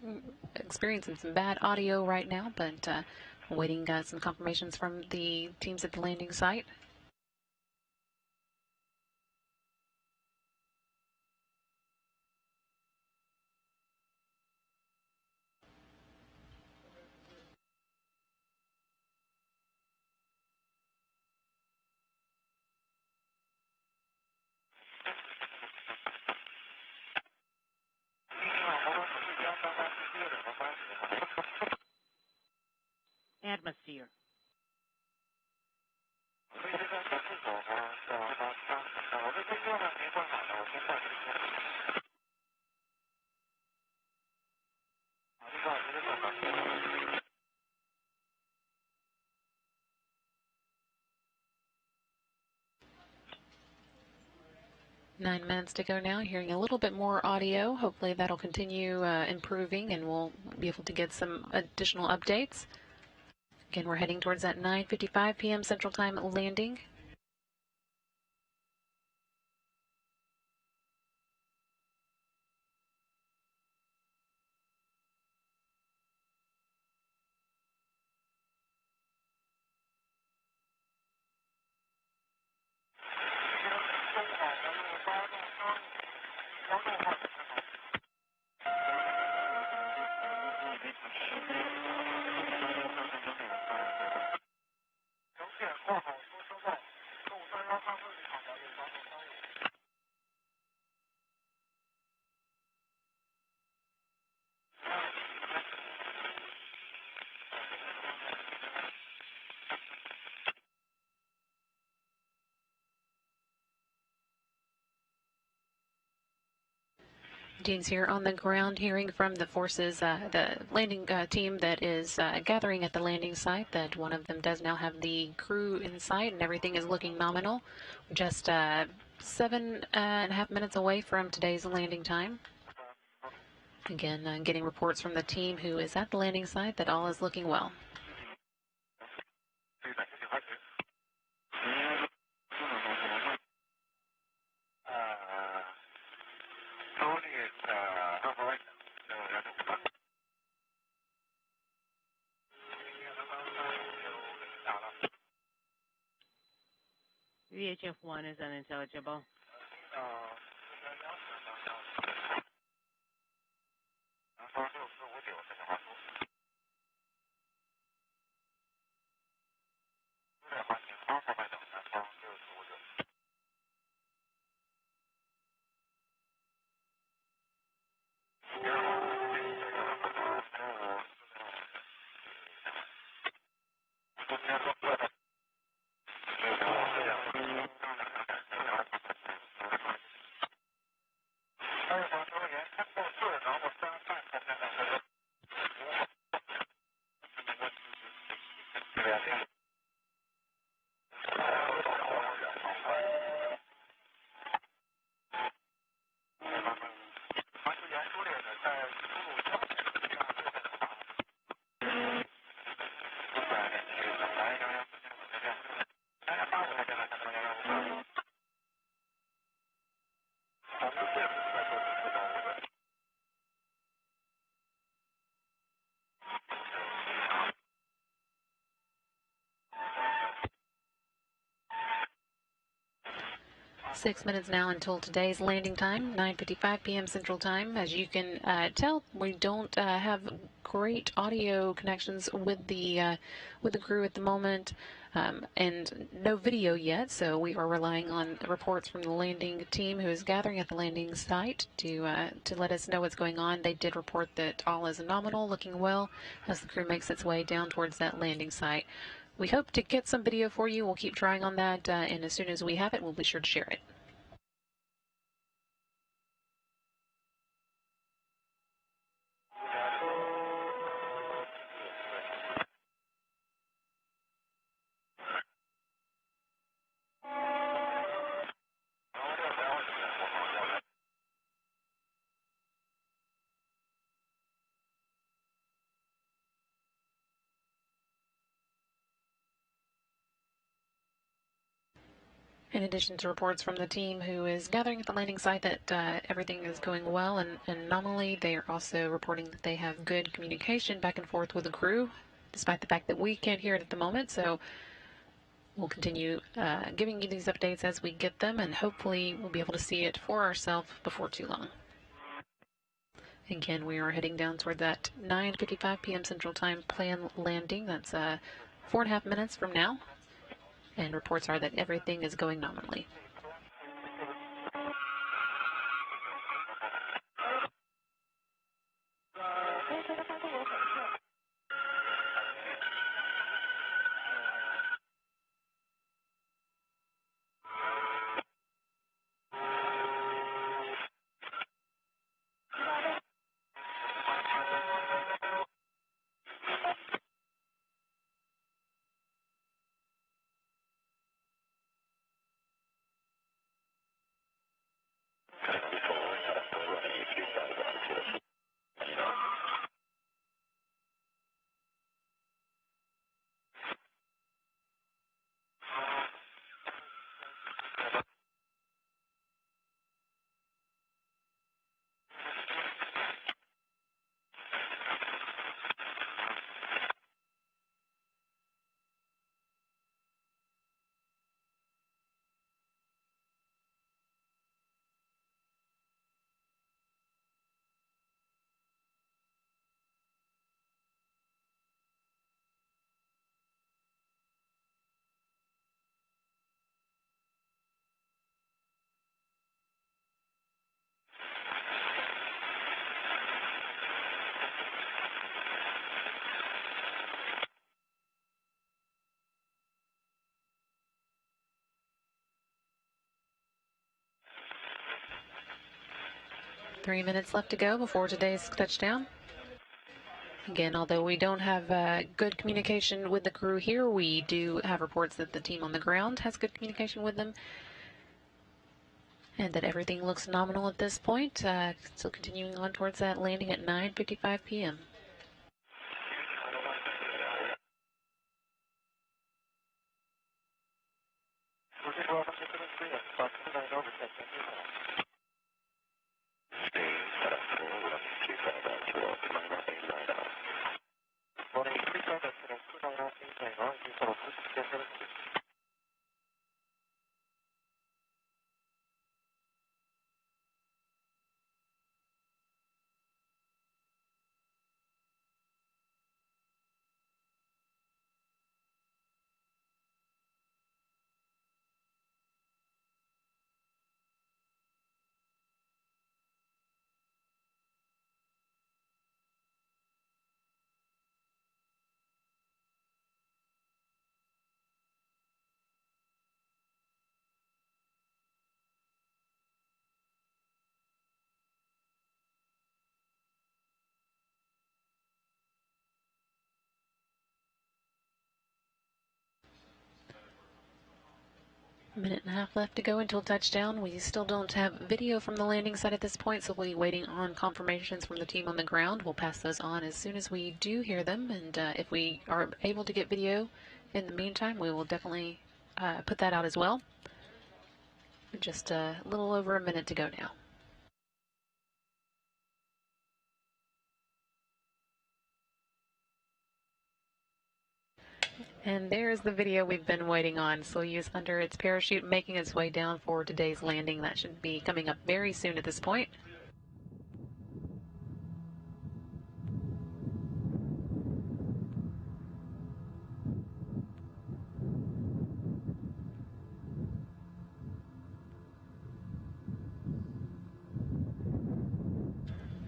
experiencing some bad audio right now, but waiting some confirmations from the teams at the landing site. Atmosphere. Nine minutes to go now. Hearing a little bit more audio. Hopefully that'll continue improving and we'll be able to get some additional updates. Again, we're heading towards that 9:55 p.m. Central Time landing. Dean's here on the ground hearing from the forces, the landing team that is gathering at the landing site, that one of them does now have the crew in sight and everything is looking nominal. Just 7.5 minutes away from today's landing time. Again, getting reports from the team who is at the landing site that all is looking well. VHF-1 is unintelligible. Six minutes now until today's landing time, 9:55 p.m. Central Time. As you can tell, we don't have great audio connections with the crew at the moment, and no video yet. So we are relying on reports from the landing team who is gathering at the landing site to let us know what's going on. They did report that all is nominal, looking well, as the crew makes its way down towards that landing site. We hope to get some video for you. We'll keep trying on that, and as soon as we have it, we'll be sure to share it. In addition to reports from the team who is gathering at the landing site that everything is going well and nominally, they are also reporting that they have good communication back and forth with the crew, despite the fact that we can't hear it at the moment. So we'll continue giving you these updates as we get them, and hopefully we'll be able to see it for ourselves before too long. Again, we are heading down toward that 9:55 p.m. Central Time planned landing. That's 4.5 minutes from now. And reports are that everything is going nominally. Three minutes left to go before today's touchdown. Again, although we don't have good communication with the crew here, we do have reports that the team on the ground has good communication with them and that everything looks nominal at this point. Still continuing on towards that landing at 9:55 p.m. A minute and a half left to go until touchdown. We still don't have video from the landing site at this point, so we'll be waiting on confirmations from the team on the ground. We'll pass those on as soon as we do hear them, and if we are able to get video in the meantime, we will definitely put that out as well. Just a little over a minute to go now. And there's the video we've been waiting on. Soyuz under its parachute making its way down for today's landing. That should be coming up very soon at this point.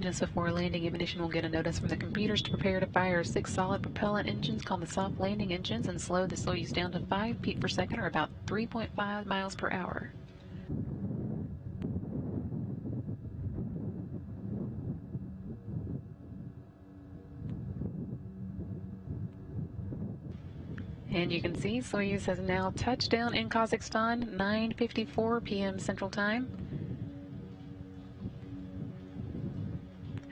Just before landing, Ivanishin will get a notice from the computers to prepare to fire 6 solid propellant engines called the soft landing engines and slow the Soyuz down to 5 feet per second, or about 3.5 miles per hour. And you can see Soyuz has now touched down in Kazakhstan, 9:54 p.m. Central Time.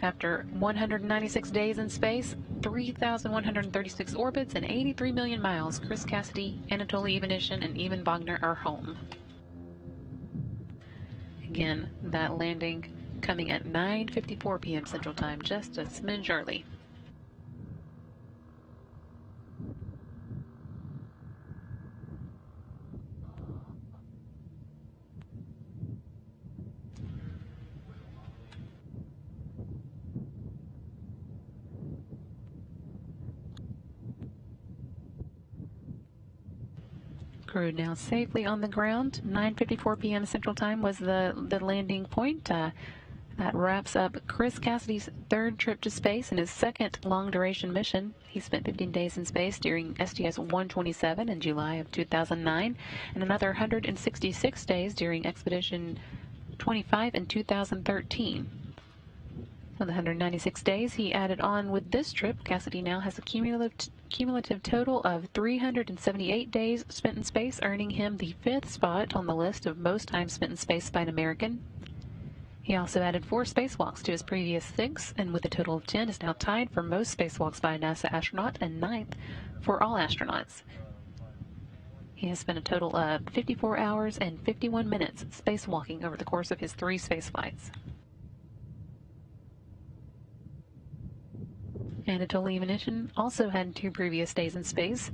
After 196 days in space, 3,136 orbits, and 83 million miles, Chris Cassidy, Anatoly, Ivanishin, and Vagner are home. Again, that landing coming at 9:54 p.m. Central Time, just a smidge early. Crew now safely on the ground. 9:54 p.m. Central Time was the landing point. That wraps up Chris Cassidy's third trip to space and his second long-duration mission. He spent 15 days in space during STS-127 in July of 2009 and another 166 days during Expedition 25 in 2013. Of the 196 days he added on with this trip, Cassidy now has a cumulative total of 378 days spent in space, earning him the 5th spot on the list of most time spent in space by an American. He also added 4 spacewalks to his previous 6, and with a total of 10 is now tied for most spacewalks by a NASA astronaut and 9th for all astronauts. He has spent a total of 54 hours and 51 minutes spacewalking over the course of his 3 spaceflights. Anatoly Ivanishin also had 2 previous days in space,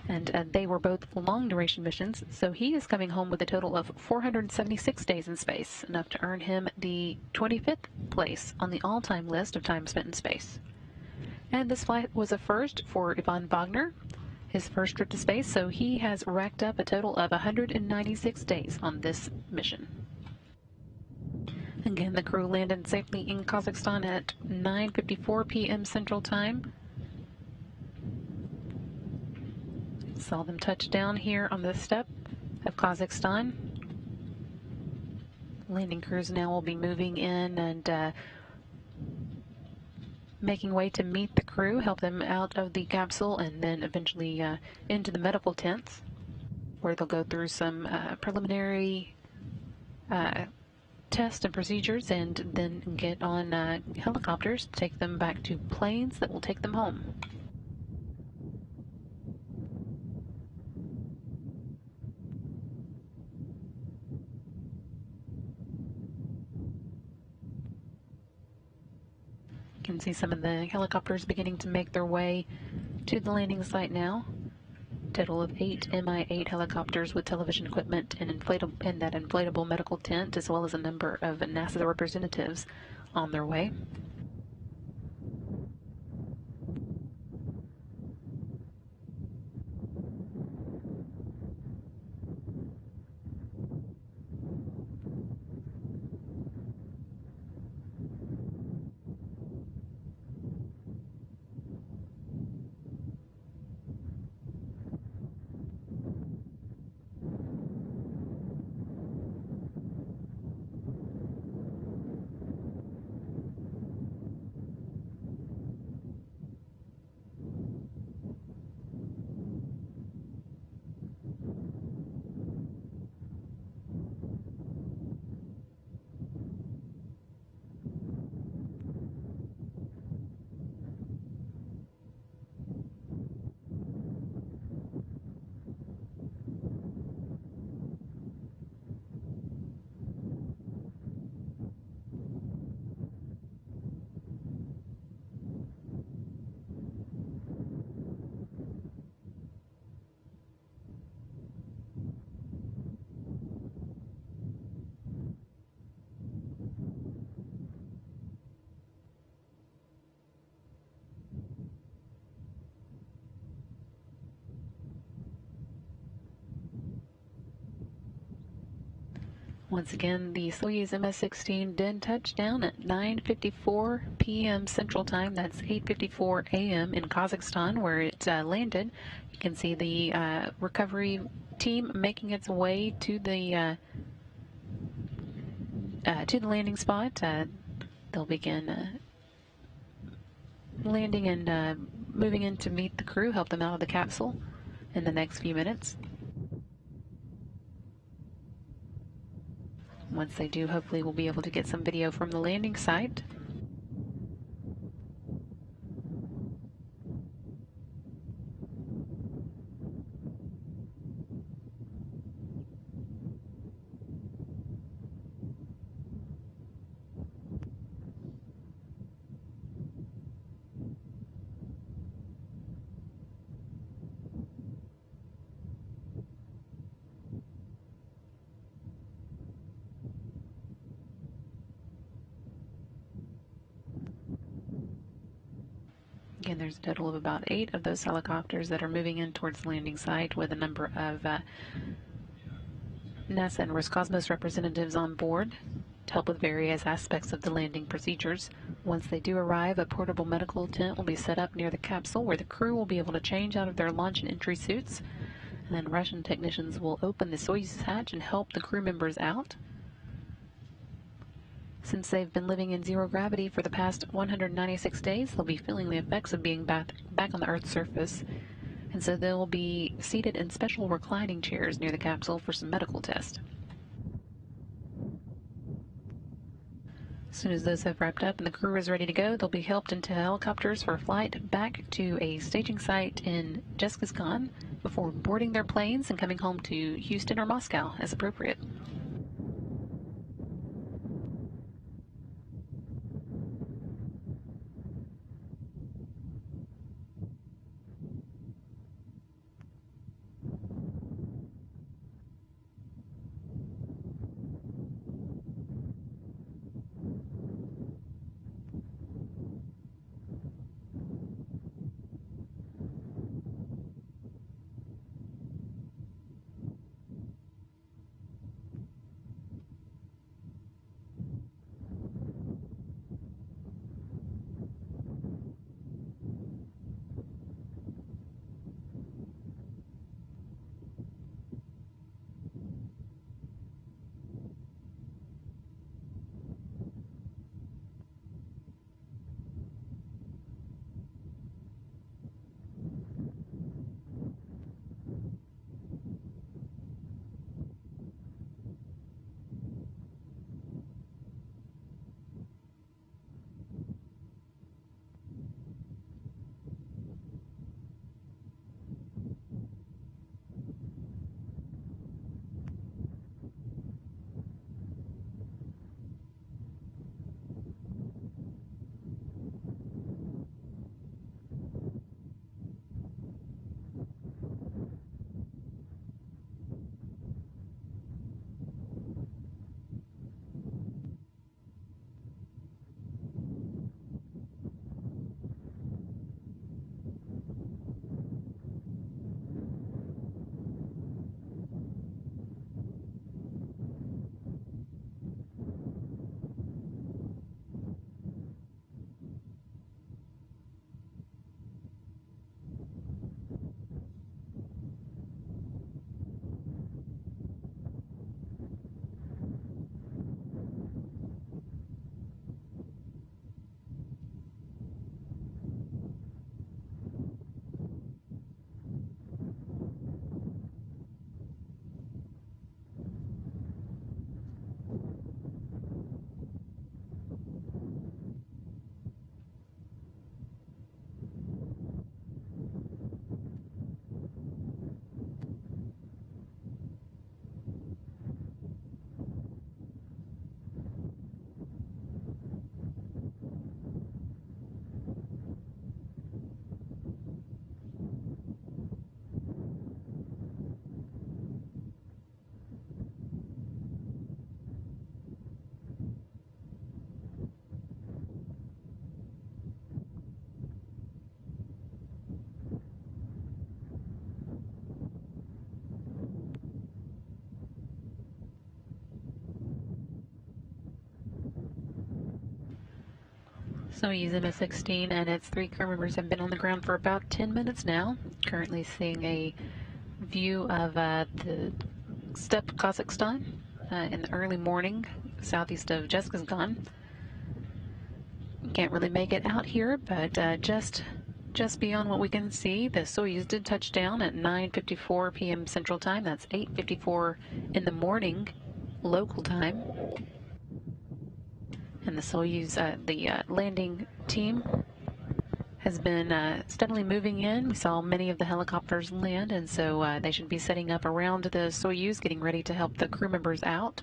and they were both long-duration missions, so he is coming home with a total of 476 days in space, enough to earn him the 25th place on the all-time list of time spent in space. And this flight was a first for Ivan Vagner, his first trip to space, so he has racked up a total of 196 days on this mission. Again, the crew landed safely in Kazakhstan at 9:54 p.m. Central Time. Saw them touch down here on the steppe of Kazakhstan. Landing crews now will be moving in and making way to meet the crew, help them out of the capsule, and then eventually into the medical tents, where they'll go through some preliminary tests and procedures, and then get on helicopters to take them back to planes that will take them home. You can see some of the helicopters beginning to make their way to the landing site now. Total of 8 Mi-8 helicopters with television equipment and that inflatable medical tent, as well as a number of NASA representatives on their way. Once again, the Soyuz MS-16 did touch down at 9:54 p.m. Central Time. That's 8:54 a.m. in Kazakhstan, where it landed. You can see the recovery team making its way to the landing spot. They'll begin landing and moving in to meet the crew, help them out of the capsule in the next few minutes. Once they do, hopefully we'll be able to get some video from the landing site. And there's a total of about 8 of those helicopters that are moving in towards the landing site, with a number of NASA and Roscosmos representatives on board to help with various aspects of the landing procedures. Once they do arrive, a portable medical tent will be set up near the capsule where the crew will be able to change out of their launch and entry suits. And then Russian technicians will open the Soyuz hatch and help the crew members out. Since they've been living in zero gravity for the past 196 days, they'll be feeling the effects of being back on the Earth's surface. And so they'll be seated in special reclining chairs near the capsule for some medical tests. As soon as those have wrapped up and the crew is ready to go, they'll be helped into helicopters for a flight back to a staging site in Dzhezkazgan before boarding their planes and coming home to Houston or Moscow as appropriate. Soyuz MS-16 and its 3 crew members have been on the ground for about 10 minutes now. Currently seeing a view of the steppe Kazakhstan in the early morning, southeast of Dzhezkazgan. Can't really make it out here, but just beyond what we can see, the Soyuz did touch down at 9:54 p.m. Central Time. That's 8:54 in the morning local time. And the Soyuz, the landing team has been steadily moving in. We saw many of the helicopters land, and so they should be setting up around the Soyuz, getting ready to help the crew members out.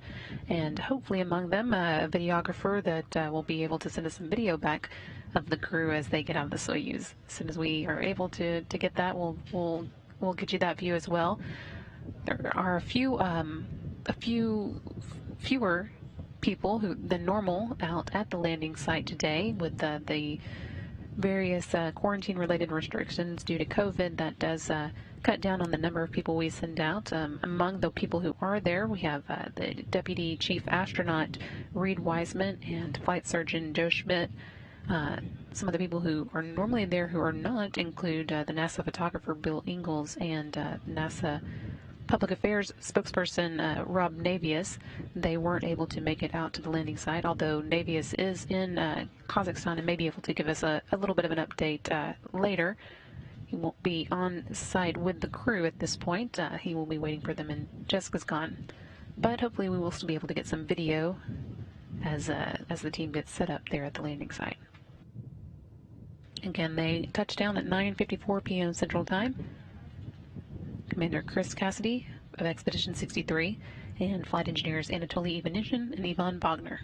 And hopefully among them, a videographer that will be able to send us some video back of the crew as they get out of the Soyuz. As soon as we are able to get that, we'll get you that view as well. There are a few fewer people than normal out at the landing site today, with the various quarantine-related restrictions due to COVID, that does cut down on the number of people we send out. Among the people who are there, we have the Deputy Chief Astronaut Reed Wiseman and Flight Surgeon Joe Schmidt. Some of the people who are normally there who are not include the NASA photographer Bill Ingalls and NASA Public Affairs spokesperson Rob Navius. They weren't able to make it out to the landing site, although Navius is in Kazakhstan and may be able to give us a little bit of an update later. He won't be on site with the crew at this point. He will be waiting for them in Dzhezkazgan. But hopefully we will still be able to get some video as the team gets set up there at the landing site. Again, they touched down at 9:54 p.m. Central Time. Commander Chris Cassidy of Expedition 63 and flight engineers Anatoly Ivanishin and Ivan Vagner.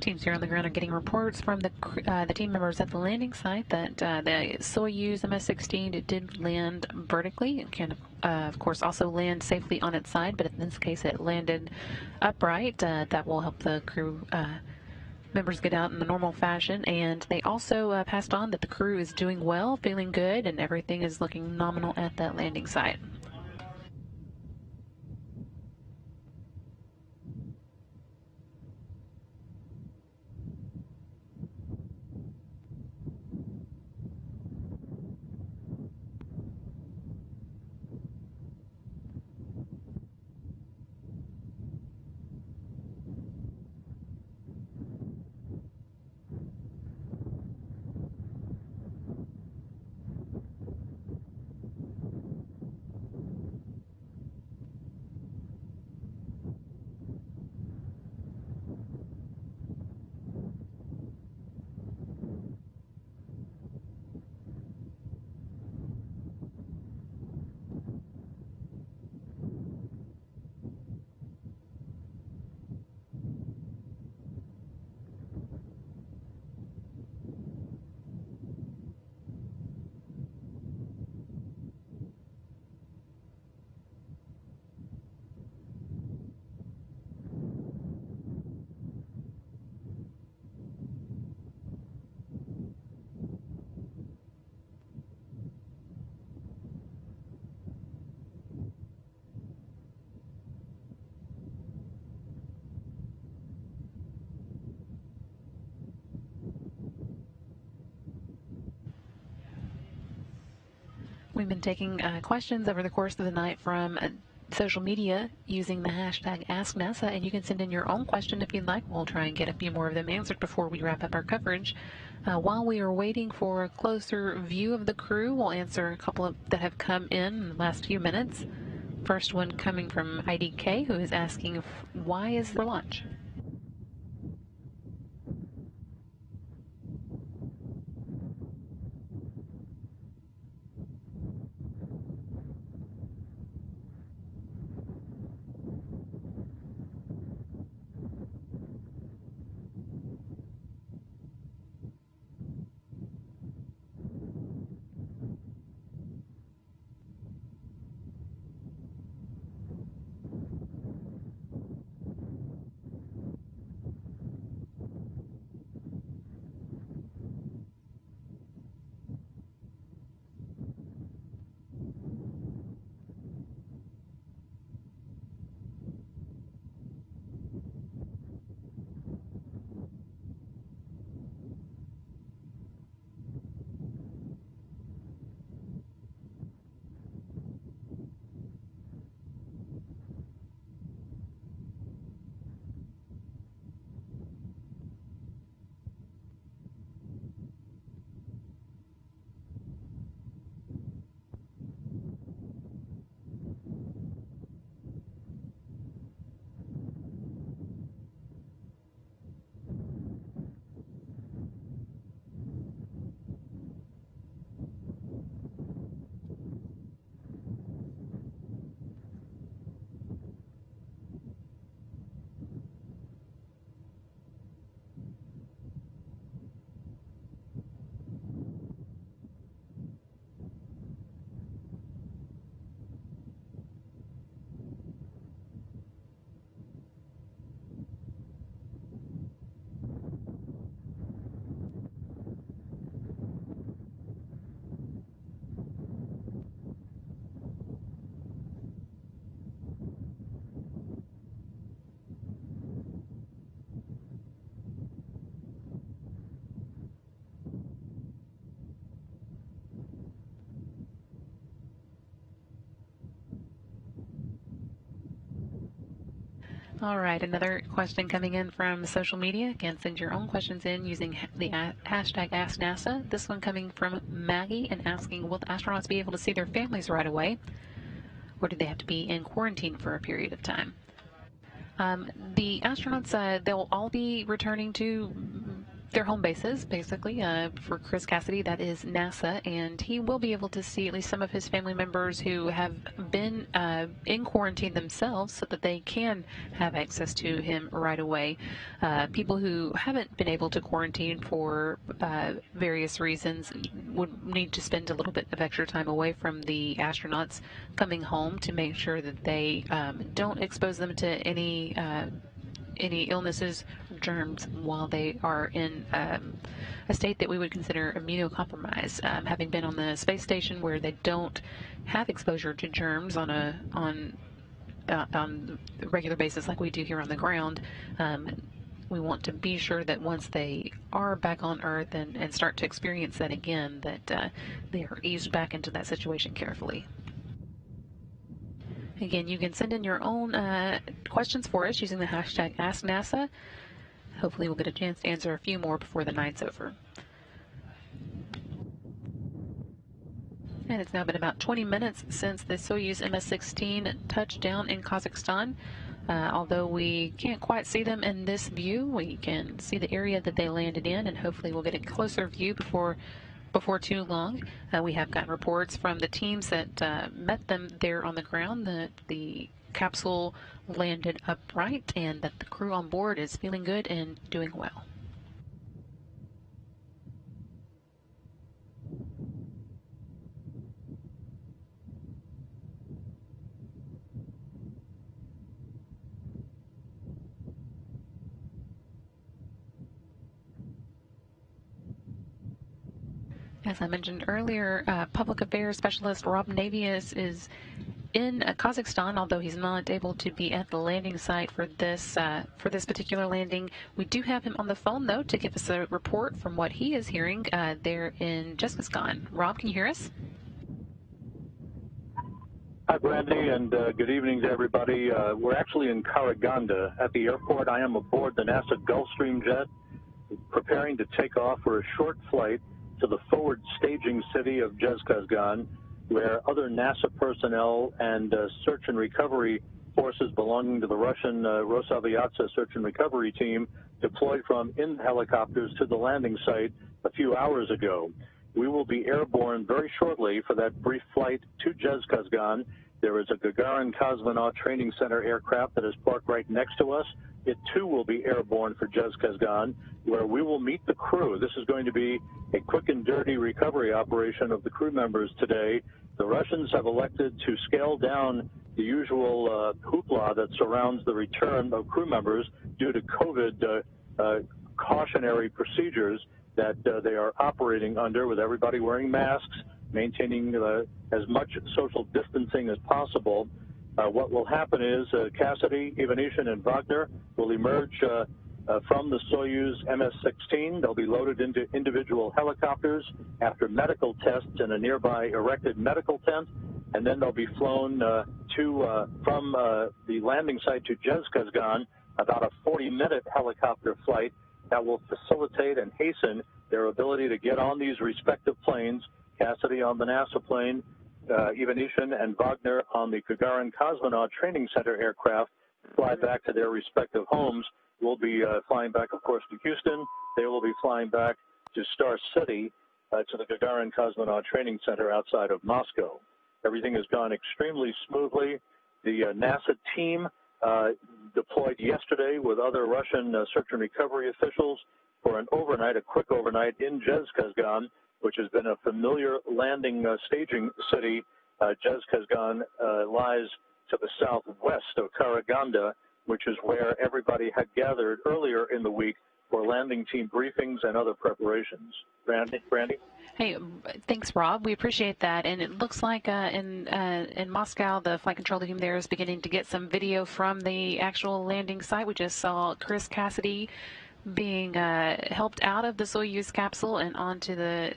Teams here on the ground are getting reports from the team members at the landing site that the Soyuz MS-16 did land vertically. It can, of course, also land safely on its side, but in this case it landed upright. That will help the crew members get out in the normal fashion, and they also passed on that the crew is doing well, feeling good, and everything is looking nominal at that landing site. We've been taking questions over the course of the night from social media using the hashtag AskNASA, and you can send in your own question if you'd like. We'll try and get a few more of them answered before we wrap up our coverage. While we are waiting for a closer view of the crew, we'll answer a couple of that have come in the last few minutes. First one coming from IDK, who is asking, why is there launch? All right, another question coming in from social media. Again, send your own questions in using the hashtag AskNASA. This one coming from Maggie and asking, will the astronauts be able to see their families right away, or do they have to be in quarantine for a period of time? The astronauts, they'll all be returning to their home bases, basically. For Chris Cassidy, that is NASA, and he will be able to see at least some of his family members who have been in quarantine themselves so that they can have access to him right away. People who haven't been able to quarantine for various reasons would need to spend a little bit of extra time away from the astronauts coming home to make sure that they don't expose them to any illnesses, germs, while they are in a state that we would consider immunocompromised. Having been on the space station where they don't have exposure to germs on a regular basis like we do here on the ground, we want to be sure that once they are back on Earth and start to experience that again, that they are eased back into that situation carefully. Again, you can send in your own questions for us using the hashtag AskNASA. Hopefully we'll get a chance to answer a few more before the night's over. And it's now been about 20 minutes since the Soyuz MS-16 touched down in Kazakhstan. Although we can't quite see them in this view, we can see the area that they landed in, and hopefully we'll get a closer view before too long. We have gotten reports from the teams that met them there on the ground that the capsule landed upright and that the crew on board is feeling good and doing well. As I mentioned earlier, Public Affairs Specialist Rob Navius is in Kazakhstan, although he's not able to be at the landing site for this particular landing. We do have him on the phone, though, to give us a report from what he is hearing there in Dzhezkazgan. Rob, can you hear us? Hi, Brandy, and good evening to everybody. We're actually in Karaganda at the airport. I am aboard the NASA Gulfstream jet, preparing to take off for a short flight to the forward staging city of Dzhezkazgan, where other NASA personnel and search and recovery forces belonging to the Russian Rosaviatsa search and recovery team deployed from in helicopters to the landing site a few hours ago. We will be airborne very shortly for that brief flight to Dzhezkazgan. There is a Gagarin Cosmonaut Training Center aircraft that is parked right next to us. It too will be airborne for Dzhezkazgan, where we will meet the crew. This is going to be a quick and dirty recovery operation of the crew members today. The Russians have elected to scale down the usual hoopla that surrounds the return of crew members due to COVID cautionary procedures that they are operating under, with everybody wearing masks, maintaining as much social distancing as possible. What will happen is Cassidy, Ivanishin, and Vagner will emerge from the Soyuz MS-16. They'll be loaded into individual helicopters after medical tests in a nearby erected medical tent, and then they'll be flown from the landing site to Dzhezkazgan, about a 40-minute helicopter flight that will facilitate and hasten their ability to get on these respective planes. Cassidy on the NASA plane, Ivanishin and Vagner on the Gagarin Cosmonaut Training Center aircraft, fly back to their respective homes. We'll be flying back, of course, to Houston. They will be flying back to Star City, to the Gagarin Cosmonaut Training Center outside of Moscow. Everything has gone extremely smoothly. The NASA team deployed yesterday with other Russian search and recovery officials for an overnight, a quick overnight in Dzhezkazgan, which has been a familiar landing staging city. Dzhezkazgan lies to the southwest of Karaganda, which is where everybody had gathered earlier in the week for landing team briefings and other preparations. Brandy? Hey, thanks, Rob. We appreciate that. And it looks like in Moscow, the flight control team there is beginning to get some video from the actual landing site. We just saw Chris Cassidy being helped out of the Soyuz capsule and onto the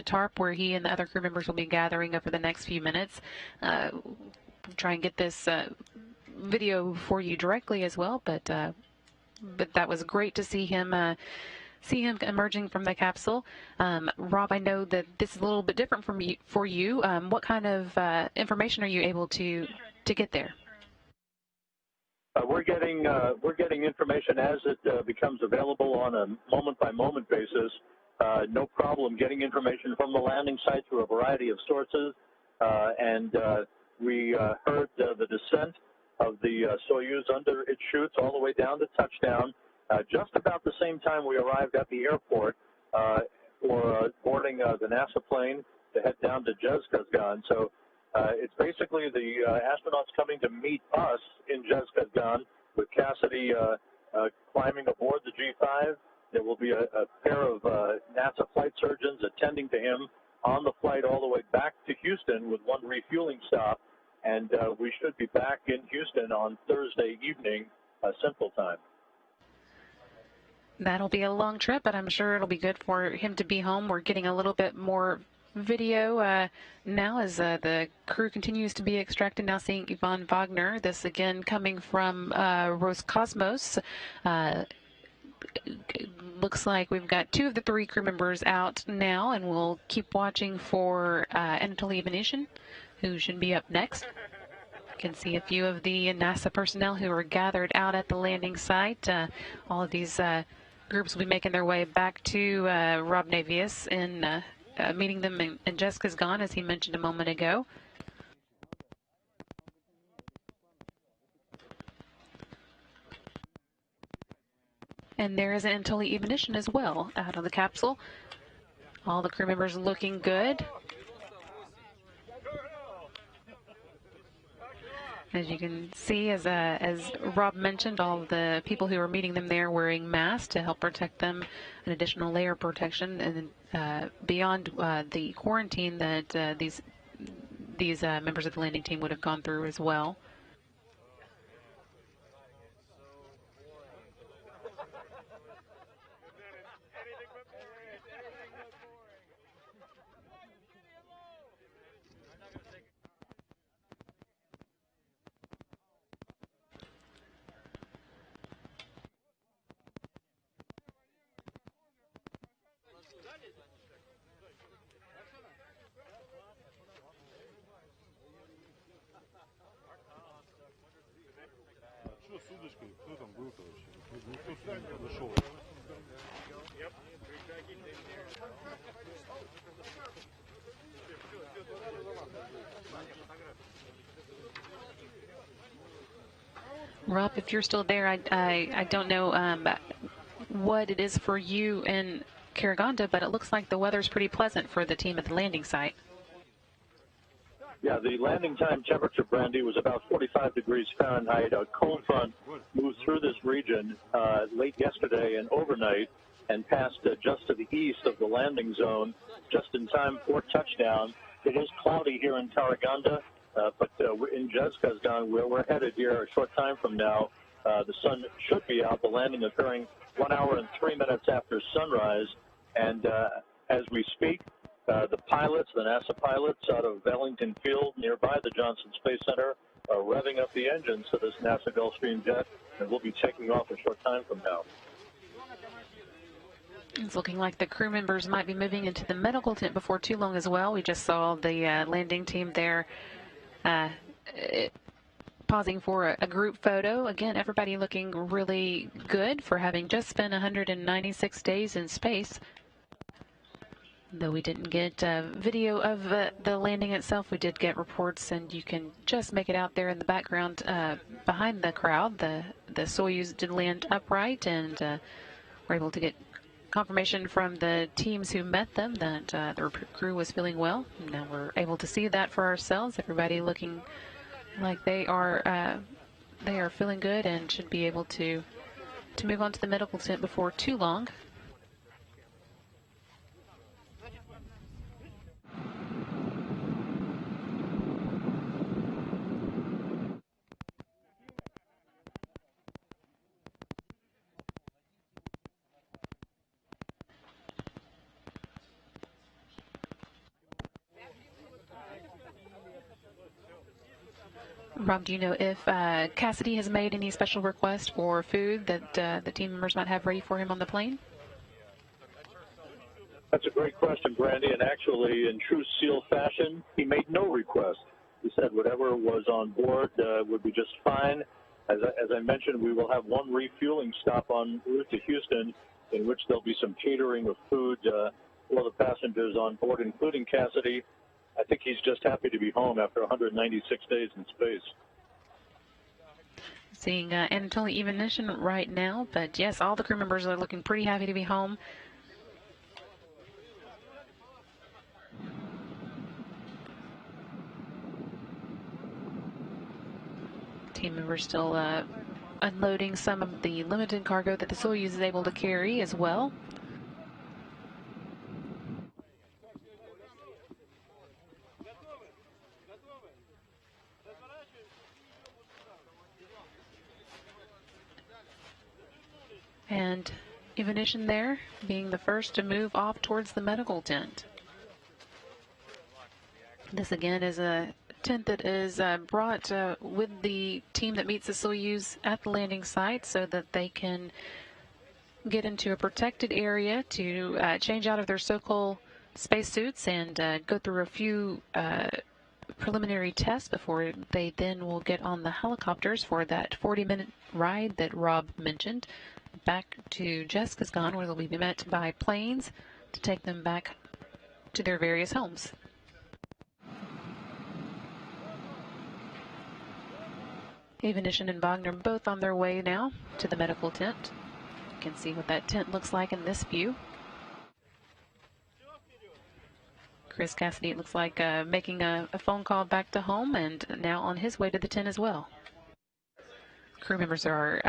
tarp where he and the other crew members will be gathering over the next few minutes. Try and get this video for you directly as well, but that was great to see him emerging from the capsule. Rob, I know that this is a little bit different for you. What kind of information are you able to get there? We're getting information as it becomes available on a moment-by-moment basis. No problem getting information from the landing site through a variety of sources. And we heard the descent of the Soyuz under its chutes all the way down to touchdown. Just about the same time we arrived at the airport for boarding the NASA plane to head down to Dzhezkazgan. So it's basically the astronauts coming to meet us in Dzhezkazgan with Cassidy climbing aboard the G5. There will be a pair of NASA flight surgeons attending to him on the flight all the way back to Houston with one refueling stop. And we should be back in Houston on Thursday evening, Central Time. That'll be a long trip, but I'm sure it'll be good for him to be home. We're getting a little bit more video now as the crew continues to be extracted. Now seeing Ivan Vagner, this again coming from Roscosmos. Looks like we've got 2 of the 3 crew members out now, and we'll keep watching for Anatoly Ivanishin, who should be up next. You can see a few of the NASA personnel who are gathered out at the landing site. All of these groups will be making their way back to Rob Navius and meeting them in Dzhezkazgan, as he mentioned a moment ago. And there is Anatoly Ivanishin as well out of the capsule. All the crew members looking good. As you can see, as Rob mentioned, all the people who are meeting them there wearing masks to help protect them, an additional layer of protection, and beyond the quarantine that these members of the landing team would have gone through as well. Rob, if you're still there, I don't know what it is for you in Karaganda, but it looks like the weather's pretty pleasant for the team at the landing site. Yeah, the landing time temperature, Brandy, was about 45 degrees Fahrenheit. A cold front moved through this region late yesterday and overnight and passed just to the east of the landing zone just in time for touchdown. It is cloudy here in Karaganda, but we're in Dzhezkazgan, where we're headed here a short time from now. The sun should be out, the landing occurring 1 hour and 3 minutes after sunrise. And as we speak, the pilots, the NASA pilots out of Behnken Field nearby the Johnson Space Center are revving up the engines to this NASA Gulfstream jet, and we'll be taking off a short time from now. It's looking like the crew members might be moving into the medical tent before too long as well. We just saw the landing team there pausing for a group photo. Again, everybody looking really good for having just spent 196 days in space. Though we didn't get video of the landing itself, we did get reports, and you can just make it out there in the background behind the crowd. The Soyuz did land upright, and we're able to get confirmation from the teams who met them that the crew was feeling well. Now we're able to see that for ourselves. Everybody looking like they are feeling good and should be able to move on to the medical tent before too long. Rob, do you know if Cassidy has made any special request for food that the team members might have ready for him on the plane? That's a great question, Brandy, and actually, in true SEAL fashion, he made no request. He said whatever was on board would be just fine. As I mentioned, we will have one refueling stop en route to Houston, in which there'll be some catering of food for the passengers on board, including Cassidy. I think he's just happy to be home after 196 days in space. Seeing Anatoly Ivanishin right now, but yes, all the crew members are looking pretty happy to be home. Team members still unloading some of the limited cargo that the Soyuz is able to carry as well. And Ivanishin there being the first to move off towards the medical tent. This again is a tent that is brought with the team that meets the Soyuz at the landing site so that they can get into a protected area to change out of their so-called spacesuits and go through a few preliminary tests before they then will get on the helicopters for that 40-minute ride that Rob mentioned back to Dzhezkazgan, where they'll be met by planes to take them back to their various homes. Ivanishin and Vagner both on their way now to the medical tent. You can see what that tent looks like in this view. Chris Cassidy, it looks like making a phone call back to home and now on his way to the tent as well. Crew members are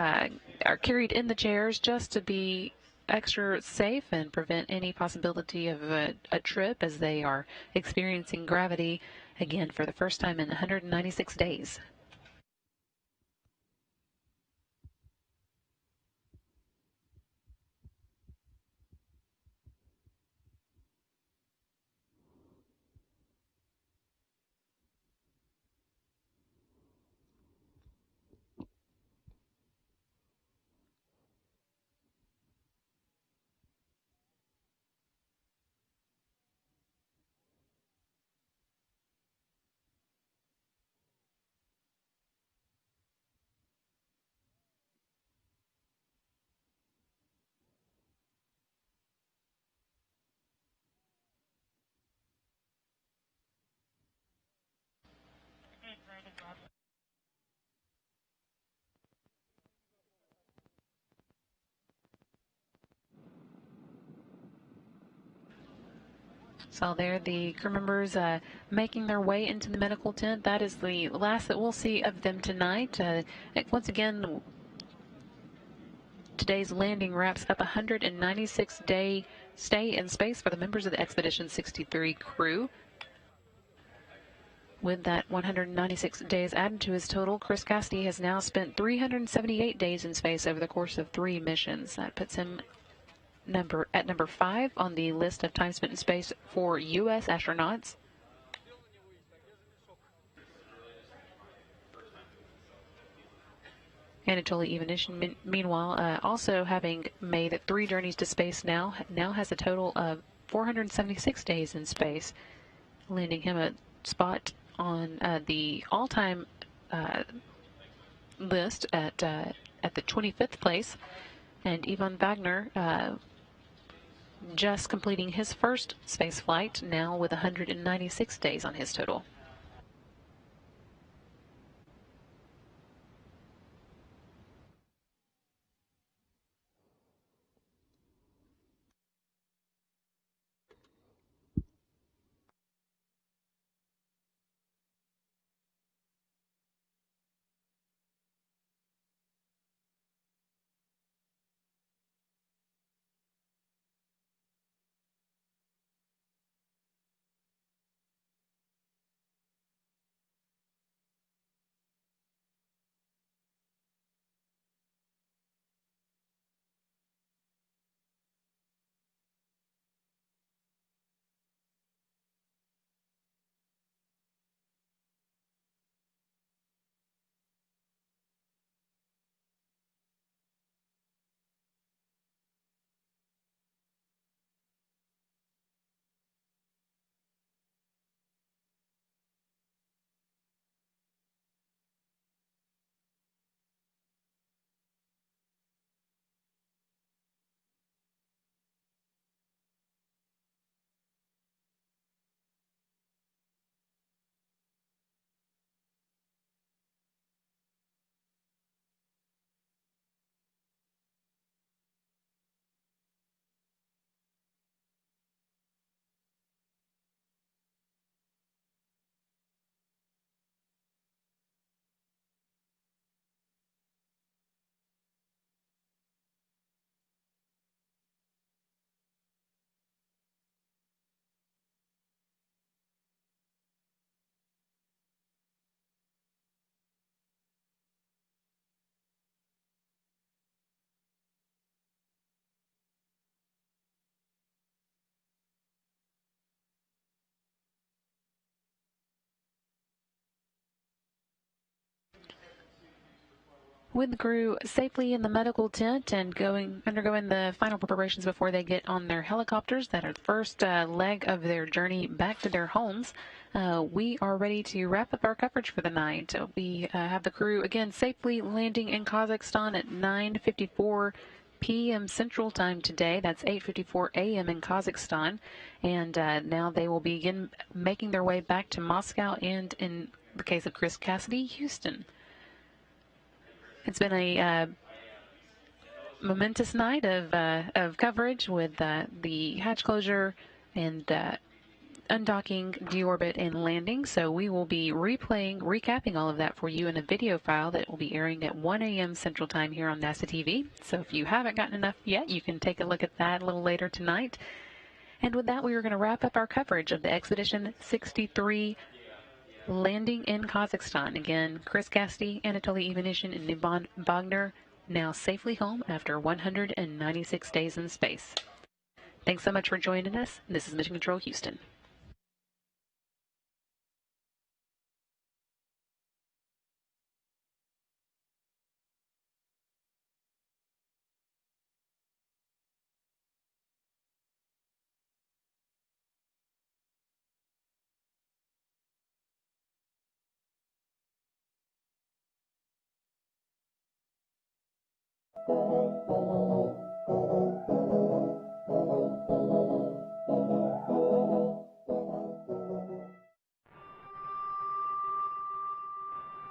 carried in the chairs just to be extra safe and prevent any possibility of a trip as they are experiencing gravity again for the first time in 196 days. So there the crew members making their way into the medical tent. That is the last that we'll see of them tonight. Once again, today's landing wraps up a 196-day stay in space for the members of the Expedition 63 crew. With that 196 days added to his total, Chris Cassidy has now spent 378 days in space over the course of 3 missions. That puts him at number 5 on the list of time spent in space for U.S. astronauts. Anatoly Ivanishin, meanwhile, also having made 3 journeys to space now has a total of 476 days in space, landing him a spot on the all-time list at the 25th place. And Ivan Vagner just completing his first space flight, now with 196 days on his total. with the crew safely in the medical tent and undergoing the final preparations before they get on their helicopters that are the first leg of their journey back to their homes. We are ready to wrap up our coverage for the night. We have the crew again safely landing in Kazakhstan at 9:54 p.m. Central Time today. That's 8:54 a.m. in Kazakhstan. And now they will begin making their way back to Moscow and, in the case of Chris Cassidy, Houston. It's been a momentous night of coverage with the hatch closure and undocking, deorbit, and landing. So we will be recapping all of that for you in a video file that will be airing at 1 a.m. Central Time here on NASA TV. So if you haven't gotten enough yet, you can take a look at that a little later tonight. And with that, we are going to wrap up our coverage of the Expedition 63 landing in Kazakhstan. Again, Chris Cassidy, Anatoly, Ivanishin, and Vagner now safely home after 196 days in space. Thanks so much for joining us. This is Mission Control Houston.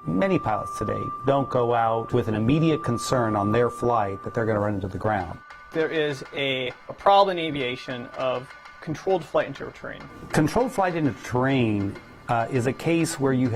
Many pilots today don't go out with an immediate concern on their flight that they're going to run into the ground. There is a problem in aviation of controlled flight into terrain. Controlled flight into terrain is a case where you